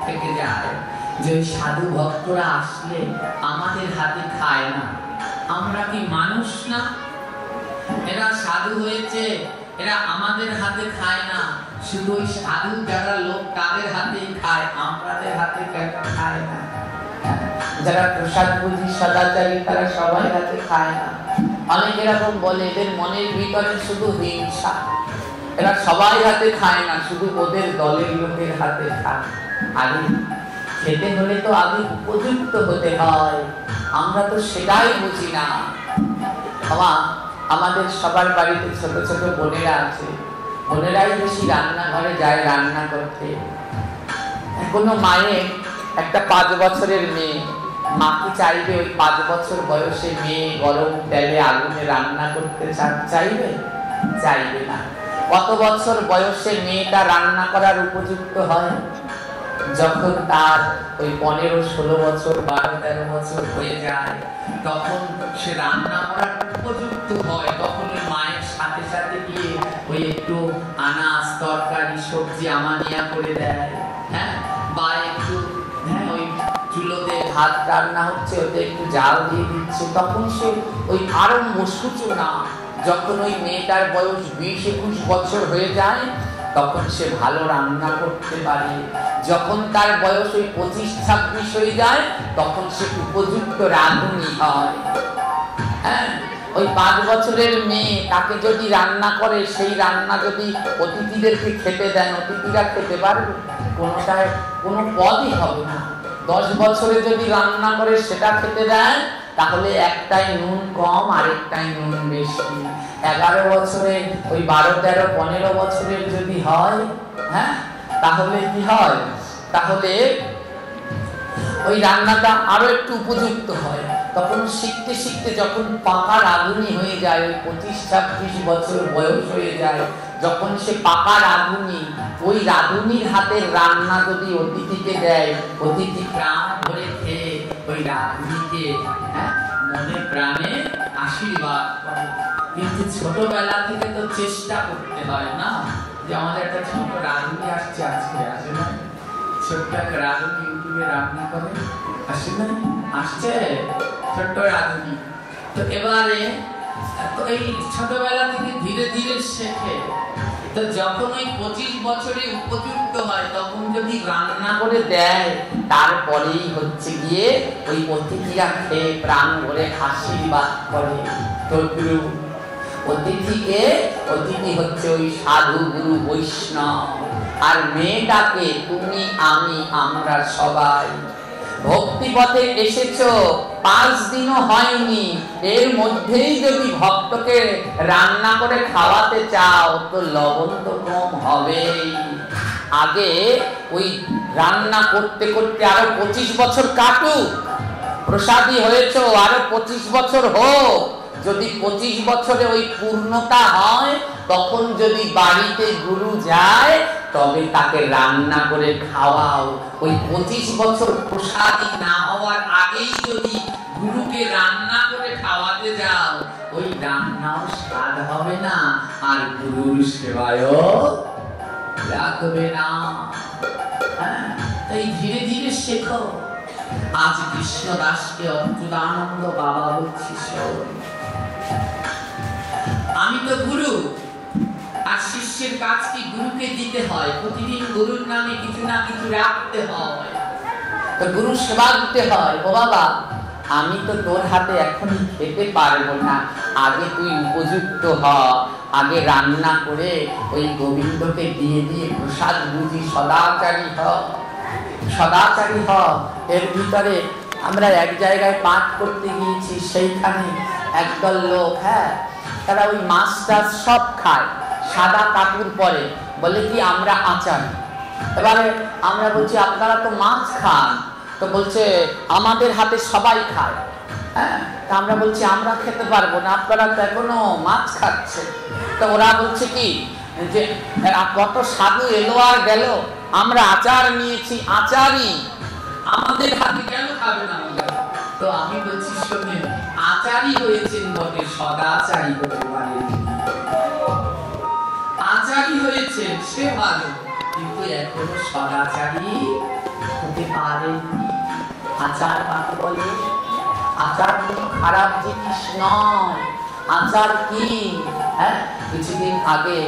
থেকে যায় যে ওই সাধু ভক্তরা আসলে আমাদের হাতে খায় না, আমরা কি মানুষ না? এরা সাধু হয়েছে, এরা আমাদের হাতে খায় না, শুধু ওই সাধু যারা লোক তাদের হাতেই খায়, আমাদের হাতে কেন খায় না? যারা প্রসাদ বুঝি সদাচারী তারা সবাই হাতে খায় না। অনেক এরকম বলে, এদের মনের ভিতরে শুধু হিংসা, এরা সবাই হাতে খায় না, শুধু ওদের দলের লোকের হাতে খায়। আগে খেতে হলে তো আগে উপযুক্ত হতে হয়, আমরা তো সেটাই বুঝি না। আমাদের সবার বাড়িতে ছোট ছোট বোনেরা আছে, বোনেরাই বেশি রান্নাঘরে যায় রান্না করতে। কোনো মায়ের একটা 5 বছরের মেয়ে, মা কি চাইবে ওই 5 বছর বয়সে মেয়ে গরম তেলে আগুনে রান্না করতে চাইবে? চাইবে না। কত বছর বয়সে মেয়েটা রান্না করার উপযুক্ত হয়? যখন তার ওই 15-16 বছর, 12-13 বছর হয়ে যায়, তখন সে রান্না করার উপযুক্ত হয়। তখন ওই মায়ের সাথে সাথে গিয়ে ওই একটু আনাজ, তরকারি, সবজি আমানিয়া করে দেয়, হ্যাঁ, বা একটু ওই চুলোতে ভাত রান্না হচ্ছে, ওতে একটু জাল দিয়ে দিচ্ছে, তখন সে ওই আরম্ভ সূচনা। যখন ওই মেয়েটার বয়স 20-21 বছর হয়ে যায়, তখন সে ভালো রান্না করতে পারে। যখন তার বয়স ওই 25-26 হয়ে যায়, তখন সে উপযুক্ত রাঁধুনি হয়। হ্যাঁ, ওই 5 বছরের মেয়ে, তাকে যদি রান্না করে, সেই রান্না যদি অতিথিদেরকে খেতে দেন, অতিথিরা খেতে পারবে? কোনোটায় কোনো পদই হবে না। 10 বছরে যদি রান্না করে সেটা খেতে দেয়, তাহলে একটাই নুন কম, আরেকটাই নুন বেশি। 11 বছরে ওই 12-13-15 বছরের যদি হয়, হ্যাঁ, তাহলে কি হয়? তাহলে ওই রান্নাটা আরো একটু উপযুক্ত হয়। তখন শিখতে শিখতে যখন পাকা রাঁধুনি হয়ে যায়, ওই 25-26 বছর বয়স হয়ে যায়, যখন সে পাকা রাঁধুনি, ওই রাঁধুনির হাতের রান্না যদি অতিথিকে দেয়, অতিথি প্রাণ ভরে খেয়ে ওই রাঁধুনিকে মনে প্রাণে আশীর্বাদ করে। কিন্তু ছোটবেলা থেকে তো চেষ্টা করতে হয় না, যে আমাদের একটা ছোট রাঁধুনি আসছে, আজকে আসে না, ছোট্ট একটা রাঁধুনি ইউটিউবে রান্না করে, আসে না, আসছে ছোট্ট রাঁধুনি। তো এবারে এই ছোটবেলা থেকে ধীরে ধীরে শেখে। তো যখন ওই 25 বছরে উপযুক্ত হয় তখন যদি রান্না করে দেয়, তারপরেই হচ্ছে গিয়ে ওই অতিথিরা খেয়ে প্রাণ ভরে আশীর্বাদ করে। অতিথি হচ্ছে ওই সাধু গুরু বৈষ্ণব, আর মেয়েটাকে তুমি আমি আমরা সবাই। ভক্তি পথে এসেছো, 5 দিনও হয়নি, এর মধ্যেই যদি ভক্তকে রান্না করে খাওয়াতে চাও তো লবণ তো কম হবেই। আগে ওই রান্না করতে করতে আরো 25 বছর কাটুক, প্রসাদী হয়েছো আরো 25 বছর হোক। যদি 25 বছরে ওই পূর্ণতা হয়, তখন যদি বাড়িতে গুরু যায় তবে তাকে রান্না করে খাওয়াও। ওই 25 বছর প্রসাদী না হওয়ার আগেই যদি গুরুকে রান্না করে খাওয়াতে যাও, ওই রান্নাও স্বাদ হবে না, আর গুরুর সেবায়ও রাখবে না। তাই ধীরে ধীরে শেখো। আজ কৃষ্ণদাসকে অচ্যুতানন্দ বাবা বলছি, আমি তো গুরু, আর শিষ্যের কাজ কি গুরুকে দিতে হয়, প্রতিদিন গুরুর নামে কিছু না কিছু রাখতে হয়, তো গুরু সেবা দিতে হয়। ও বাবা, আমি তো তোর হাতে এখন খেতে পারবো না, আগে তুই উপযুক্ত হ, আগে রান্না করে ওই গোবিন্দকে দিয়ে দিয়ে প্রসাদ বুঝি সদাচারী হ, সদাচারী হ। এর ভিতরে আমরা এক জায়গায় পাঠ করতে গিয়েছি, সেইখানে একদল লোক, তারা ওই মাছ টাছ সব খায়, সাদা কাপড় পরে, বলে কি আমরা আচার। এবারে আমরা বলছি আপনারা তো মাছ খান, তো বলছে আমাদের হাতে সবাই খায়। তা আমরা বলছি আমরা খেতে পারবো না, আপনারা তো এখনো মাছ খাচ্ছে। তো ওরা বলছে কি যে কত সাধু এলো আর গেল, আমরা আচার নিয়েছি, আচারই আমাদের হাতে কেন খাবে না? তো আমি বলছি শোনে, আচারই হয়েছেন বটে, সদাচারী হতে পারেন। আচারই হয়েছেন সে ভালো, কিন্তু এখনো সদাচারী হতে পারেননি। আচার কাকে বলে? আচার কোনো খারাপ জিনিস নয়। আচার কি? কিছুদিন আগে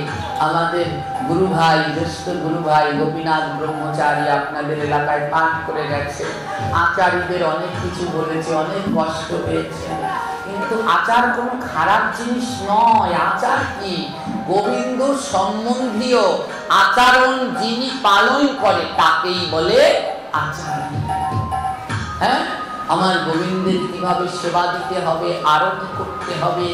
আমাদের গুরু ভাই, জ্যেষ্ঠ গুরু ভাই গোপীনাথ ব্রহ্মচারী আপনাদের এলাকায় পাঠ করে গেছে। আচারীদের অনেক কিছু বলেছে, অনেক কষ্ট পেয়েছে, কিন্তু আচার কোনো খারাপ জিনিস নয়। আচার কি? গোবিন্দ সম্বন্ধীয় আচরণ যিনি পালন করে তাকেই বলে আচারী। আমার গোবিন্দের কিভাবে সেবা দিতে হবে, আরতি করতে হবে,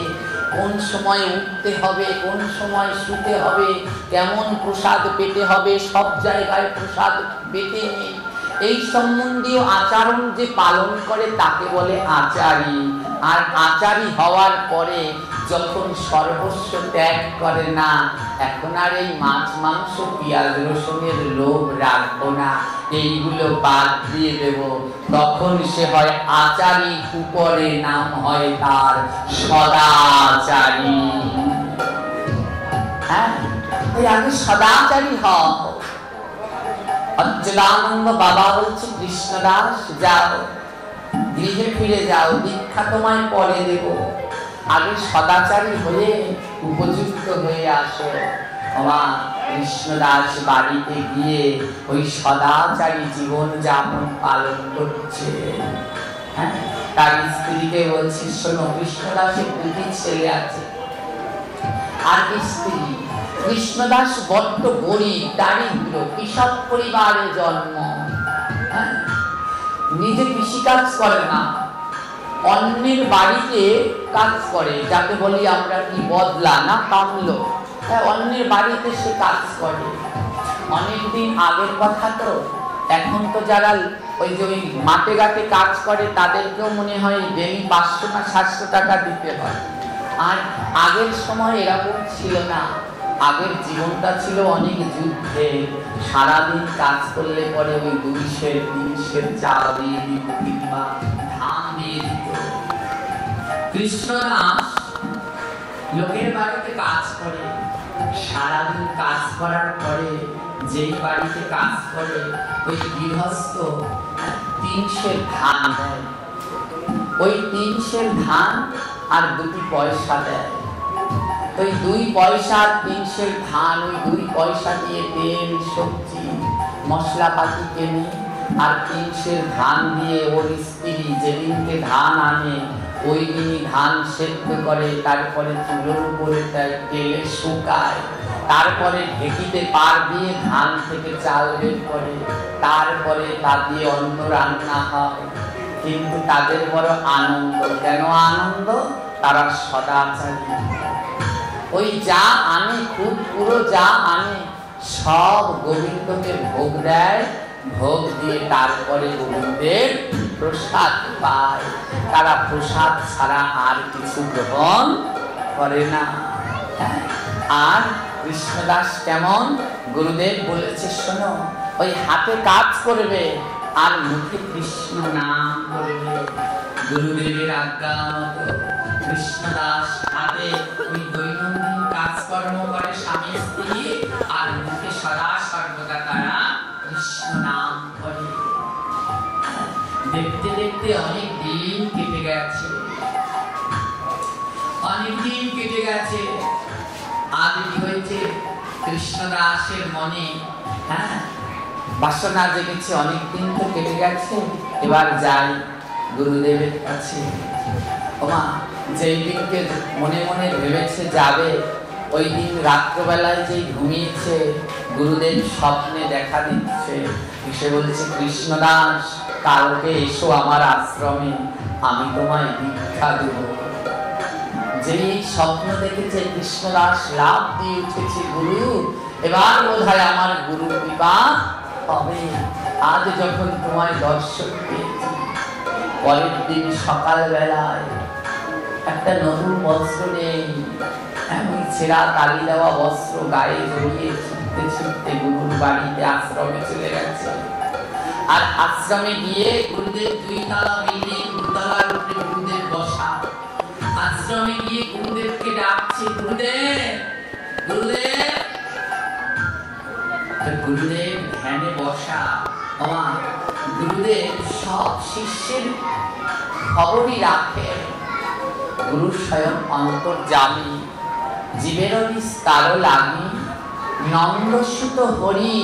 কোন সময় উঠতে হবে, কোন সময় শুতে হবে, কেমন প্রসাদ পেতে হবে, সব জায়গায় প্রসাদ পেতে নেই, এই সম্বন্ধীয় আচরণ যে পালন করে তাকে বলে আচারী। আর আচারী হওয়ার পরে যখন সর্বস্ব ত্যাগ করে না, এখন আর এই মাছ মাংস পেঁয়াজ রসুনের লোভ রাখবো না, এইগুলো বাদ দিয়ে দেব, তখন সে হয় আচারী, উপরে নাম হয় তার সদাচারী। আগে সদাচারী হও। অচ্যুতানন্দ বাবা বলছে কৃষ্ণদাস যাও, গৃহে ফিরে যাও, দীক্ষা তোমায় পরে দেব, আগে সদাচারী হয়ে উপযুক্ত হয়ে আসো। আমার কৃষ্ণদাস বাড়িতে গিয়ে ওই সদাচারী জীবন যাপন পালন করছে। তার স্ত্রীকে বলছে শোনো, কৃষ্ণদাসের 2টি ছেলে আছে আর স্ত্রী। কৃষ্ণদাস বড্ড গরিব, দারিদ্র, কৃষক পরিবারে জন্ম, নিজে কৃষিকাজ করে না, অন্যের বাড়িতে কাজ করে, যাকে বলি আমরা কি বদলা না কামলো, অন্যের বাড়িতে সে কাজ করে। অনেকদিন আগের কথা তো, এখন তো যারা ওই যে ওই মাঠে ঘাটে কাজ করে তাদেরকেও মনে হয় ডেলি 500 না 700 টাকা দিতে হয়। আর আগের সময় এরকম ছিল না, আগের জীবনটা ছিল অনেক যুদ্ধে, সারাদিন কাজ করলে পরে ওই 200-300 চাল দিয়ে দিত কিংবা ধান দিয়ে দিত। কৃষ্ণদাস লোকের বাড়িতে কাজ করে, সারাদিন কাজ করার পরে যেই বাড়িতে কাজ করে ওই গৃহস্থ 300 ধান দেয়, ওই 300 ধান আর 2 পয়সা দেয়। ওই 2 পয়সা 3 সের ধান, ওই 2 পয়সা দিয়ে তেল, সবজি, মশলাপাতি কেনে। আর 3 সের ধান দিয়ে ওর স্ত্রী যেদিনকে ধান আনে ওই দিনই ধান সেদ্ধ করে, তারপরে চুলোর উপরে তেলে শুকায়, তারপরে ঢেকিতে পার দিয়ে ধান থেকে চাল বের করে, তারপরে তা দিয়ে অন্ন রান্না হয়। কিন্তু তাদের বড় আনন্দ। কেন আনন্দ? তারা সদাচারী। ওই যা আনে, খুব পুরো যা আনে সব গোবিন্দকে ভোগ দেয়, ভোগ দিয়ে তারপরে গোবিন্দের প্রসাদ পায়। তারা প্রসাদ ছাড়া আর কিছু গ্রহণ করে না। আর কৃষ্ণদাস কেমন? গুরুদেব বলেছে শোনো, ওই হাতে কাজ করবে আর মুখে কৃষ্ণ নাম করবে। গুরুদেবের আজ্ঞা মতো কৃষ্ণদাস হাতে ওই দৈনন্দিন কাজকর্ম করে স্বামী স্ত্রী, আর মুখে সদা সর্বদা তারা কৃষ্ণ নাম করে। দেখতে দেখতে অনেক দিন কেটে গেছে, অনেক দিন কেটে গেছে। আজ কি হয়েছে? কৃষ্ণদাসের মনে বাসনা জেগেছে, অনেক দিন তো কেটে গেছে, এবার যাই গুরুদেবের কাছে। ওমা, যেই দিনকে মনে মনে ভেবেছে যাবে, ওই দিন রাত্রবেলায় যেই ঘুমিয়েছে, গুরুদেব স্বপ্নে দেখা দিচ্ছে, এসে বলছে কৃষ্ণদাস কালকে এসো আমার আশ্রমে, আমি তোমায় দীক্ষা দেব। যেই স্বপ্ন দেখেছে কৃষ্ণদাস লাভ দিয়ে উঠেছে, গুরু এবার বোধহয় আমার গুরু কৃপা হবে। আজ যখন তোমায় দর্শন পেয়েছি, পরের দিন সকাল বেলায় একটা নতুন বস্ত্র নেই, এমন ছেঁড়া তালি দেওয়া বস্ত্র গায়ে জড়িয়ে ছুটতে ছুটতে গুরুর বাড়িতে আশ্রমে চলে গেছে। আর আশ্রমে গিয়ে গুরুদেব 2 তলা বিল্ডিং, 2 তলার উপরে গুরুদেব বসা। আশ্রমে গিয়ে গুরুদেবকে ডাকছে, গুরুদেব গুরুদেব। গুরুদেব ধ্যানে বসা। গুরুদেব সব শিষ্যের খবরই রাখে। গুরু স্বয়ং অন্তর্যামী, জীবের বিস্তার লাগি, নন্দসুত হরি,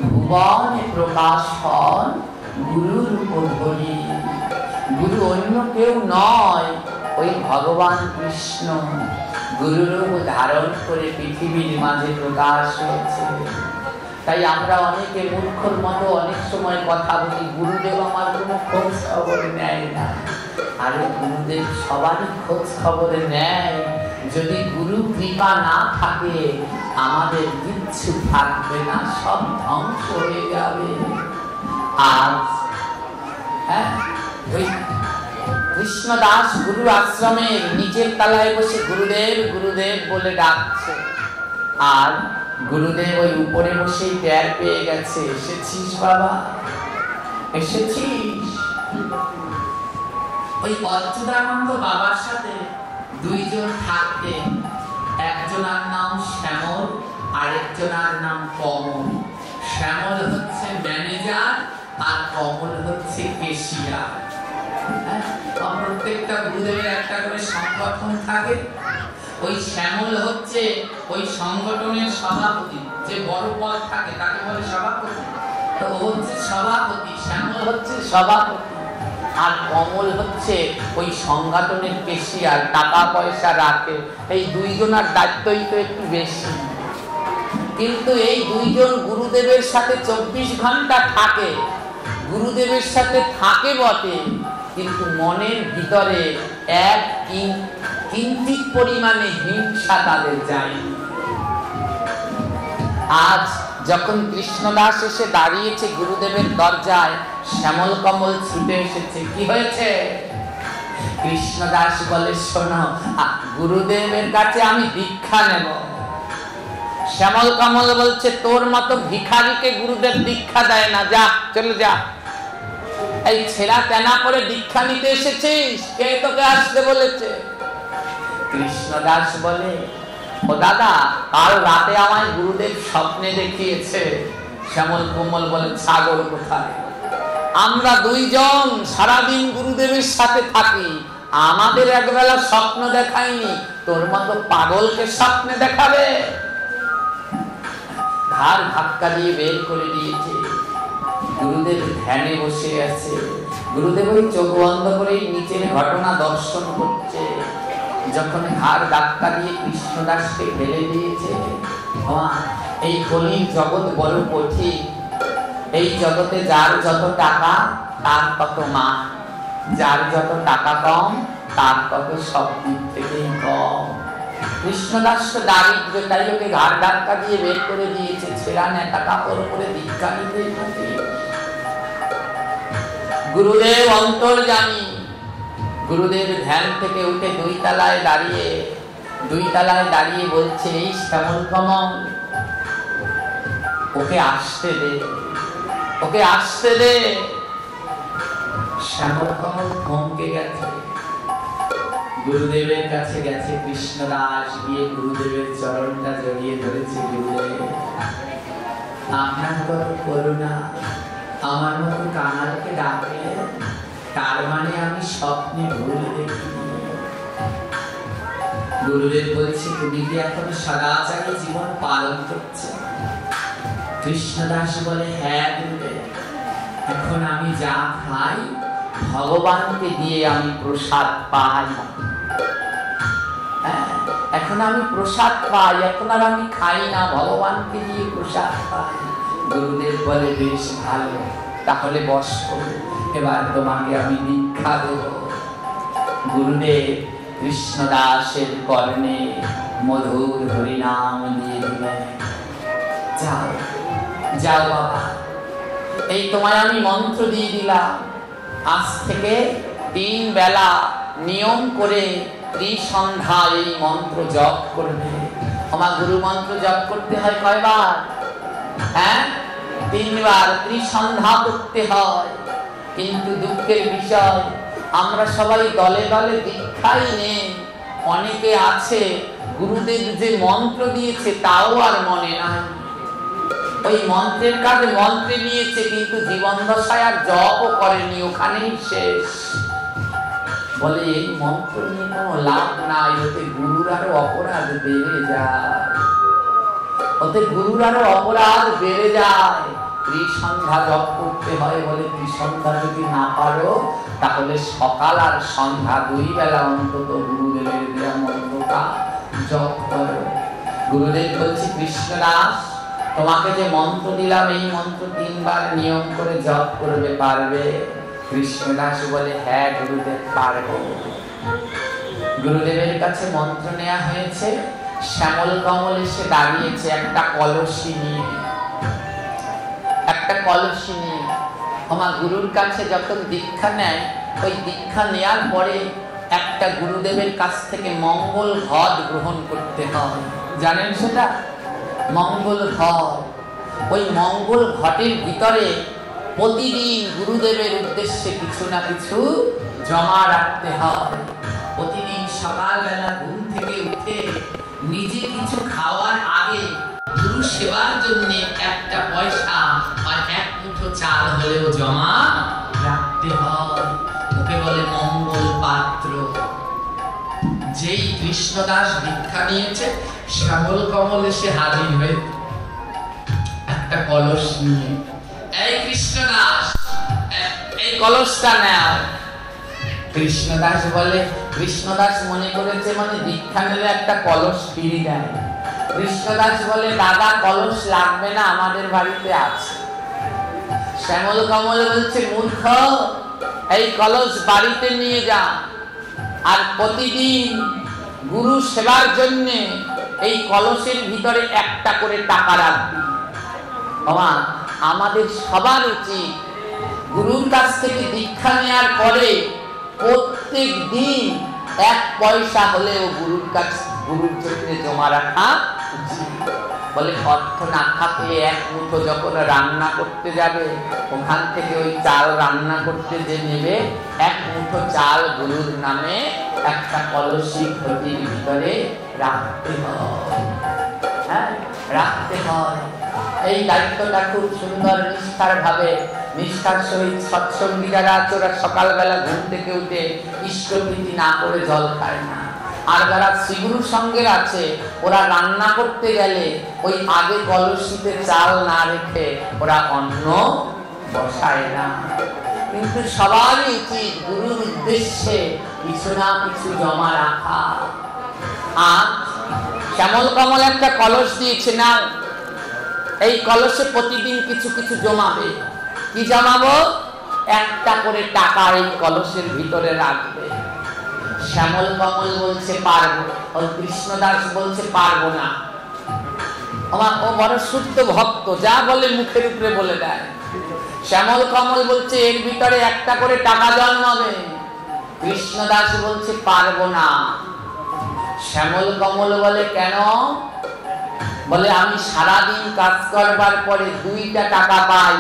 ভুবনে প্রকাশ হন গুরুর ধরি। গুরু অন্য কেউ নয়, ওই ভগবান কৃষ্ণ গুরুরূপ ধারণ করে পৃথিবীর মাঝে প্রকাশ হয়েছে। তাই আমরা অনেকে মূর্খর মতো অনেক সময় কথা বলি, গুরুদেব আমার কোনো খোঁজ খবর নেয় না। আরে গুরুদেব সবারই খোঁজ খবর নেয়। যদি গুরু কৃপা না থাকে আমাদের কিচ্ছু থাকবে না, সব ধ্বংস হয়ে যাবে। আজ ওই কৃষ্ণদাস গুরু আশ্রমের নিচের তলায় বসে গুরুদেব গুরুদেব বলে ডাকছে। আর গুরুদেব ওই উপরে বসেই টের পেয়ে গেছে, এসেছিস বাবা, এসেছিস। ওই অচ্যুতানন্দ বাবার সাথে 2 জন থাকতেন, একজনের নাম শ্যামল, আরেকজনের নাম কমল। শ্যামল হচ্ছে ম্যানেজার আর কমল হচ্ছে কেশিয়ার। প্রত্যেকটা গুরুদেবের একটা করে সংগঠন থাকে। ওই শ্যামল হচ্ছে ওই সংগঠনের সভাপতি, যে বড় পদ থাকে তাকে বলে সভাপতি। তো ও হচ্ছে সভাপতি, শ্যামল হচ্ছে সভাপতি। আর কমল হচ্ছে ওই সংগঠনের কেশিয়ার, টাকা পয়সা রাখে। এই 2 জনের দায়িত্বই তো একটু বেশি। কিন্তু এই 2 জন গুরুদেবের সাথে 24 ঘন্টা থাকে। গুরুদেবের সাথে থাকে বটে, কিন্তু মনের ভিতরে এক কিঞ্চিত পরিমাণে হিংসা তাদের যায়। আজ যখন কৃষ্ণদাস এসে দাঁড়িয়েছে গুরুদেবের দরজায়, শ্যামল কমল ছুটে এসেছে। কি হয়েছে? কৃষ্ণদাস বলে শোনো, গুরুদেবের কাছে আমি দীক্ষা নেব। শ্যামল কমল বলছে তোর মতো ভিখারিকে গুরুদেব দীক্ষা দেয় না, যা চলে যা। এই ছেঁড়া তেনা করে দীক্ষা নিতে এসেছিস? কে তোকে আসতে বলেছে? কৃষ্ণদাস বলে ও দাদা, কাল রাতে আমায় গুরুদেব স্বপ্নে দেখিয়েছে। শ্যামল কমল বলে ছাগল কোথায়? আমরা 2 জন সারাদিন গুরুদেবের সাথে থাকি, আমাদের একবেলা স্বপ্ন দেখায়নি, তোর মতো পাগলকে স্বপ্নে দেখাবে। ঘাড় ধাক্কা দিয়ে বের করে দিয়েছে। গুরুদেব ধ্যানে বসে আছে। গুরুদেব ওই চোখ বন্ধ করে নিচের ঘটনা দর্শন করছে। যখন ঘাড় ধাক্কা দিয়ে কৃষ্ণদাসকে ফেলে দিয়েছে, এই কলির জগৎ বড় কঠিন। এই জগতে যার যত টাকা তার তত মা, যার যত টাকা কম তার তত সব দিক থেকেই কম। কৃষ্ণদাস তো দারিদ্র, তাই ওকে ঘাড় ধাক্কা দিয়ে বের করে দিয়েছে। ছেঁড়া নেতা কাপড় করে দীক্ষা নিতে। গুরুদেব অন্তর্যামী। গুরুদেব ধ্যান থেকে উঠে দুই তলায় দাঁড়িয়ে বলছে, এই শ্যামল কমল, ওকে আসতে দে, ওকে আসতে দে। শ্যামল কমল থমকে গেছে। গুরুদেবের কাছে গেছে কৃষ্ণদাস, গিয়ে গুরুদেবের চরণটা জড়িয়ে ধরেছে। গুরুদেব, আপনার বড় করুণা, আমার মতো কানালকে ডাকলে তার মানে আমি স্বপ্নে ভুল দেখি। গুরুদেব বলছে, তুমি কি এখন সদাচারী জীবন পালন করছো? কৃষ্ণদাস বলে, হ্যাঁ গুরুদেব, এখন আমি যা খাই ভগবানকে দিয়ে আমি প্রসাদ পাই। এখন আমি প্রসাদ পাই, এখন আর আমি খাই না, ভগবানকে দিয়ে প্রসাদ পাই। গুরুদেব বলে, বেশ ভালো, তাহলে বসো, এবার তোমাকে আমি দীক্ষা দেব। গুরুদেব কৃষ্ণদাসের কর্ণে মধুর হরিনাম দিয়ে দিলেন, যাও যাও বাবা, এই তোমায় আমি মন্ত্র দিয়ে দিলাম, আজ থেকে 3 বেলা নিয়ম করে ত্রিসন্ধ্যা এই মন্ত্র জপ করবে। আমার গুরু মন্ত্র জপ করতে হয় কয়বার? হ্যাঁ, 3 বার ত্রিসন্ধ্যা করতে হয়। কিন্তু দুঃখের বিষয়, আমরা সবাই দলে দলে দীক্ষাই নেই। অনেকে আছে গুরুদেব যে মন্ত্র দিয়েছে তাও আর মনে নাই। ওই মন্ত্রের কাজে মন্ত্রে নিয়েছে, কিন্তু জীবন দশায় আর জপও করেনি, ওখানেই শেষ। বলে, এই মন্ত্র নিয়ে কোনো লাভ নাই, ওতে গুরুর আরো অপরাধ বেড়ে যায়, ওতে গুরুর আরো অপরাধ বেড়ে যায়। ত্রিসন্ধ্যা জপ করতে হয়। বলে, ত্রিসন্ধ্যা যদি না পারো তাহলে সকাল আর সন্ধ্যা 2 বেলা অন্তত গুরুদেবের দেয়া মন্ত্রটা জপ করো। গুরুদেব বলছে, কৃষ্ণদাস, তোমাকে যে মন্ত্র দিলাম এই মন্ত্র 3 বার নিয়ম করে জপ করবে, পারবে? কৃষ্ণদাস বলে, হ্যাঁ গুরুদেব, পারবো। গুরুদেবের কাছে মন্ত্র নেওয়া হয়েছে। শ্যামল কমল এসে দাঁড়িয়েছে একটা কলসি নিয়ে। আমার গুরুর কাছে যখন দীক্ষা নেয়, ওই দীক্ষা নেয়ার পরে একটা গুরুদেবের কাছ থেকে মঙ্গল ঘট গ্রহণ করতে হয়। জানেন সেটা? মঙ্গল ঘট। ওই মঙ্গল ঘটের ভিতরে প্রতিদিন গুরুদেবের উদ্দেশ্যে কিছু না কিছু জমা রাখতে হয়। প্রতিদিন সকালবেলা ঘুম থেকে উঠে নিজে কিছু খাওয়ার আগে গুরু সেবার জন্য 1টা পয়সা আর 1 মুঠো চাল হলেও জমা রাখতে হয়। ওকে বলে মঙ্গল পাত্র। যেই কৃষ্ণদাস দীক্ষা নিয়েছে, শ্যামল কমল এসে হাজির হয়ে একটা কলস নিয়ে, এই কৃষ্ণদাস, এই কলসটা নাও। কৃষ্ণদাস বলে, কৃষ্ণদাস মনে করেছে মানে দীক্ষা নিলে একটা কলস ফিরে দেয়। কৃষ্ণদাস বলে, দাদা কলস লাগবে না, আমাদের বাড়িতে আছে। শ্যামল কমল বলছে, মূর্খ, এই কলস বাড়িতে নিয়ে যা, আর প্রতিদিন গুরু সেবার জন্য এই কলসের ভিতরে 1টা করে টাকা রাখবি। বাবা, আমাদের সবার উচিত গুরুর কাছ থেকে দীক্ষা নেওয়ার পরে প্রত্যেক দিন 1 পয়সা হলেও গুরুর জন্য জমা রাখা উচিত। বলে, অর্থ না থাকলে 1 মুঠো যখন রান্না করতে যাবে, ওখান থেকে ওই চাল রান্না করতে যে নেবে, 1 মুঠো চাল গুরুর নামে একটা কলসি ঘটির ভিতরে রাখতে হয়। হ্যাঁ, রাখতে হয়। এই দায়িত্বটা খুব সুন্দর নিষ্ঠার ভাবে নিষ্ঠার সহিত সৎসঙ্গী যারা আছে ওরা সকালবেলা ঘুম থেকে উঠে ইষ্টপ্রীতি না করে জল খায় না। আর যারা শ্রীগুরুর সঙ্গের আছে ওরা রান্না করতে গেলে ওই আগে কলসিতে চাল না রেখে ওরা অন্ন বসায় না। কিন্তু সবারই উচিত গুরুর উদ্দেশ্যে কিছু না কিছু জমা রাখা। আর শ্যামল কমল একটা কলস দিয়েছে না, এই কলসে প্রতিদিন কিছু কিছু জমাবে। কি জমাবো? একটা করে টাকা এই কলসের ভিতরে রাখবে। শ্যামল কমল বলছে পারবো, ও কৃষ্ণদাস বলছে পারবো না। আমার ও বড় শুদ্ধ ভক্ত, যা বলে মুখের উপরে বলে দেয়। শ্যামল কমল বলছে এর ভিতরে একটা করে টাকা জন্মাবে। কৃষ্ণদাস বলছে পারবো না। শ্যামল কমল বলে কেন? বলে আমি সারাদিন কাজ করবার পরে 2টা টাকা পাই,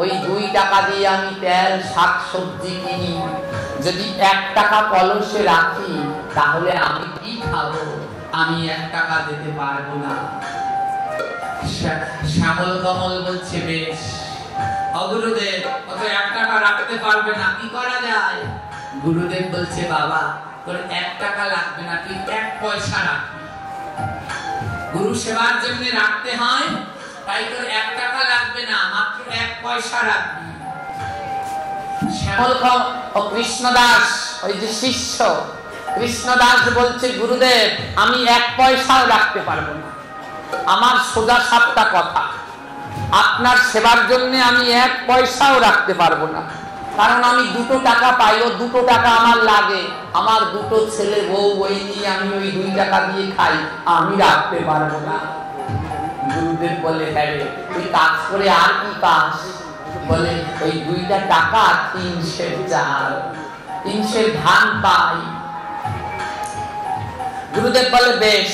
ওই 2 টাকা দিয়ে আমি তেল শাক সবজি কিনি। যদি 1 টাকা কলসে রাখি তাহলে আমি কি খাবো? আমি 1 টাকা দিতে পারবো না। শ্যামল কমল বলছে বেশ, গুরুদেব অত 1 টাকা রাখতে পারবে না, কি করা যায়? গুরুদেব বলছে বাবা তোর 1 টাকা লাগবে না, তুই 1 পয়সা রাখবি। গুরু সেবার জন্য রাখতে হয়, তাই তোর 1 টাকা লাগবে না, মাত্র 1 পয়সা রাখবি। শ্যামল ও কৃষ্ণদাস ওই যে শিষ্য কৃষ্ণদাস বলছে গুরুদেব আমি 1 পয়সাও রাখতে পারবো না। আমার সোজা সাপটা কথা, আপনার সেবার জন্য আমি 1 পয়সাও রাখতে পারবো না। কারণ আমি 2 টাকা পাই, ও 2 টাকা আমার লাগে। আমার 2 ছেলে বউ, ওই নিয়ে আমি ওই 2 টাকা দিয়ে খাই, আমি রাখতে পারবো না। গুরুদেব বলে হ্যাঁ তুই কাজ করে আর কি কাজ? বলে ওই 2টা টাকা 3 সের চাল, 3 সের ধান পাই। গুরুদেব বলে বেশ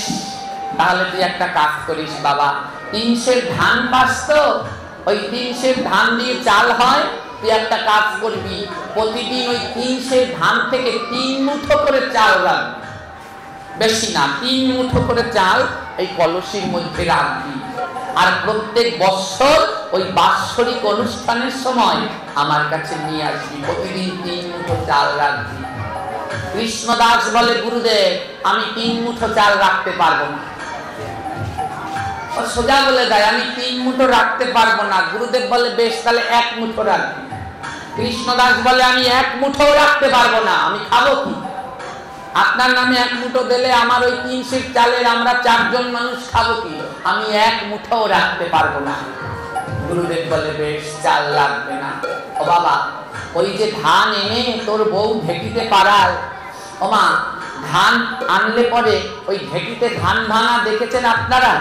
তাহলে তুই একটা কাজ করিস বাবা, 3 সের ধান পাস তো, ওই 3 সের ধান দিয়ে চাল হয়। তুই একটা কাজ করবি, প্রতিদিন ওই 3 সের ধান থেকে 3 মুঠো করে চাল রাখবি, বেশি না 3 মুঠো করে চাল এই কলসির মধ্যে রাখবি। আর প্রত্যেক বছর ওই বাৎসরিক অনুষ্ঠানের সময় আমার কাছে নিয়ে আসবি, প্রতিদিন 3 মুঠো চাল রাখবি। কৃষ্ণদাস বলে গুরুদেব আমি 3 মুঠো চাল রাখতে পারবো না। সোজা বলে দেয় আমি 3 মুঠো রাখতে পারবো না। গুরুদেব বলে বেশ তাহলে 1 মুঠো রাখবি। কৃষ্ণদাস বলে আমি 1 মুঠো রাখতে পারবো না, আমি খাবো কি? আপনার নামে 1 মুঠো দিলে আমার ওই 3 সের চালের আমরা 4 জন মানুষ খাবো কি? আমি 1 মুঠো রাখতে পারবো না। গুরুদেব বলে বেশ চাল লাগবে না। ও বাবা ওই যে ধান এনে তোর বউ ঢেকিতে পারায়, ও মা ধান আনলে পরে ওই ঢেকিতে ধান ভাঙা দেখেছেন আপনারা?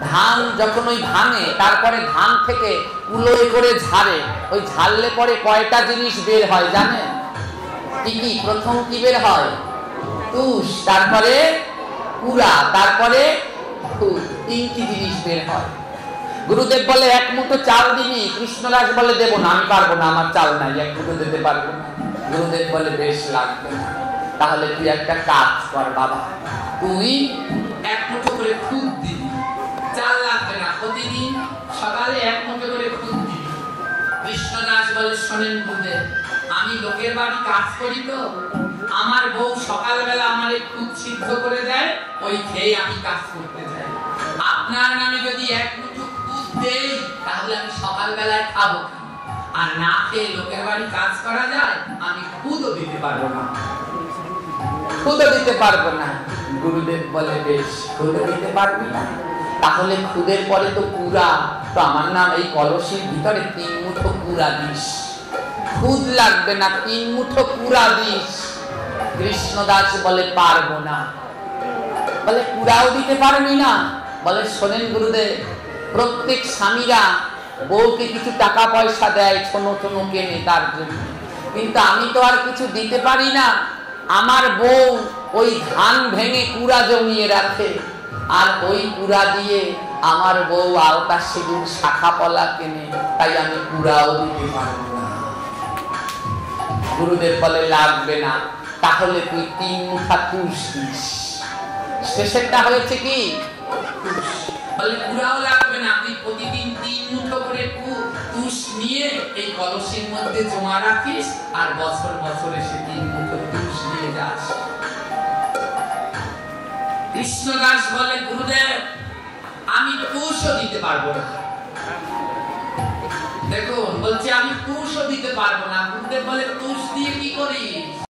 ধান যখন ওই ভাঙে তারপরে ধান থেকে কুলোয় করে ঝাড়ে, ওই ঝাড়লে পরে কয়টা জিনিস বের হয় জানেন? কি কি? প্রথম কি বের হয়? তুষ, তারপরে কুড়া, তারপরে ফুল, 3টি জিনিস বের হয়। গুরুদেব বলে 1 মুঠো চাল দিবি? কৃষ্ণদাস বলে দেবো না, আমি পারবো না, আমার চাল নাই, 1 মুঠো দিতে পারবো না। গুরুদেব বলে বেশ লাগবে না, তাহলে তুই একটা কাজ কর বাবা, তুই 1 মুঠো করে খুদ দিবি, চাল লাগবে না, প্রতিদিন সকালে 1 মুঠো করে খুদ দিবি। কৃষ্ণদাস বলে শোনেন গুরুদেব আমি লোকের বাড়ি কাজ করি তো, আমার বউ সকালবেলা আমার খুদ সিদ্ধ করে দেয়, ওই খেয়ে আমি কাজ করতে যাই। আপনার নামে যদি 1 মুঠো খুদ দেই তাহলে আমি সকালবেলায় খাবো কি? আর না খেয়ে লোকের বাড়ি কাজ করা যায়? আমি খুদও দিতে পারবো না, খুদও দিতে পারবো না। গুরুদেব বলে বেশ খুদও দিতে পারবি না, তাহলে খুদের পরে তো কুড়া, তো আমার নাম এই কলসির ভিতরে 3 মুঠো কুড়া দিস। খুদ লাগবে না, 3 মুঠো কুড়া দিস। কৃষ্ণদাস বলে পারবো না। বলে কুড়াও দিতে পারবি না? বলে শোনেন গুরুদেব প্রত্যেক স্বামীরা বউকে কিছু টাকা পয়সা দেয়, ছোনো ছোনো কেনে তার জন্য, কিন্তু আমি তো আর কিছু দিতে পারি না। আমার বউ ওই ধান ভেঙে কুড়া জমিয়ে রাখে, আর ওই কুড়া দিয়ে আমার বউ আলতা সিঁদুর শাখা পলা কেনে, তাই আমি কুড়াও দিতে পারবো না। গুরুদেব বলে লাগবে না, তাহলে তুই 3 মুঠা তুষ দিস। শেষেরটা হয়েছে কি? বলে কুড়াও লাগবে না, তুই প্রতিদিন 3 মুঠো করে তুষ নিয়ে এই কলসির মধ্যে জমা রাখিস আর বছর বছর এসে 3 মুঠো তুষ দিয়ে যাস। কৃষ্ণদাস বলে গুরুদেব আমি তুষও দিতে পারবো না। দেখুন বলছে আমি তুষও দিতে পারবো না। গুরুদেব বলে তুষ দিয়ে কি করিস?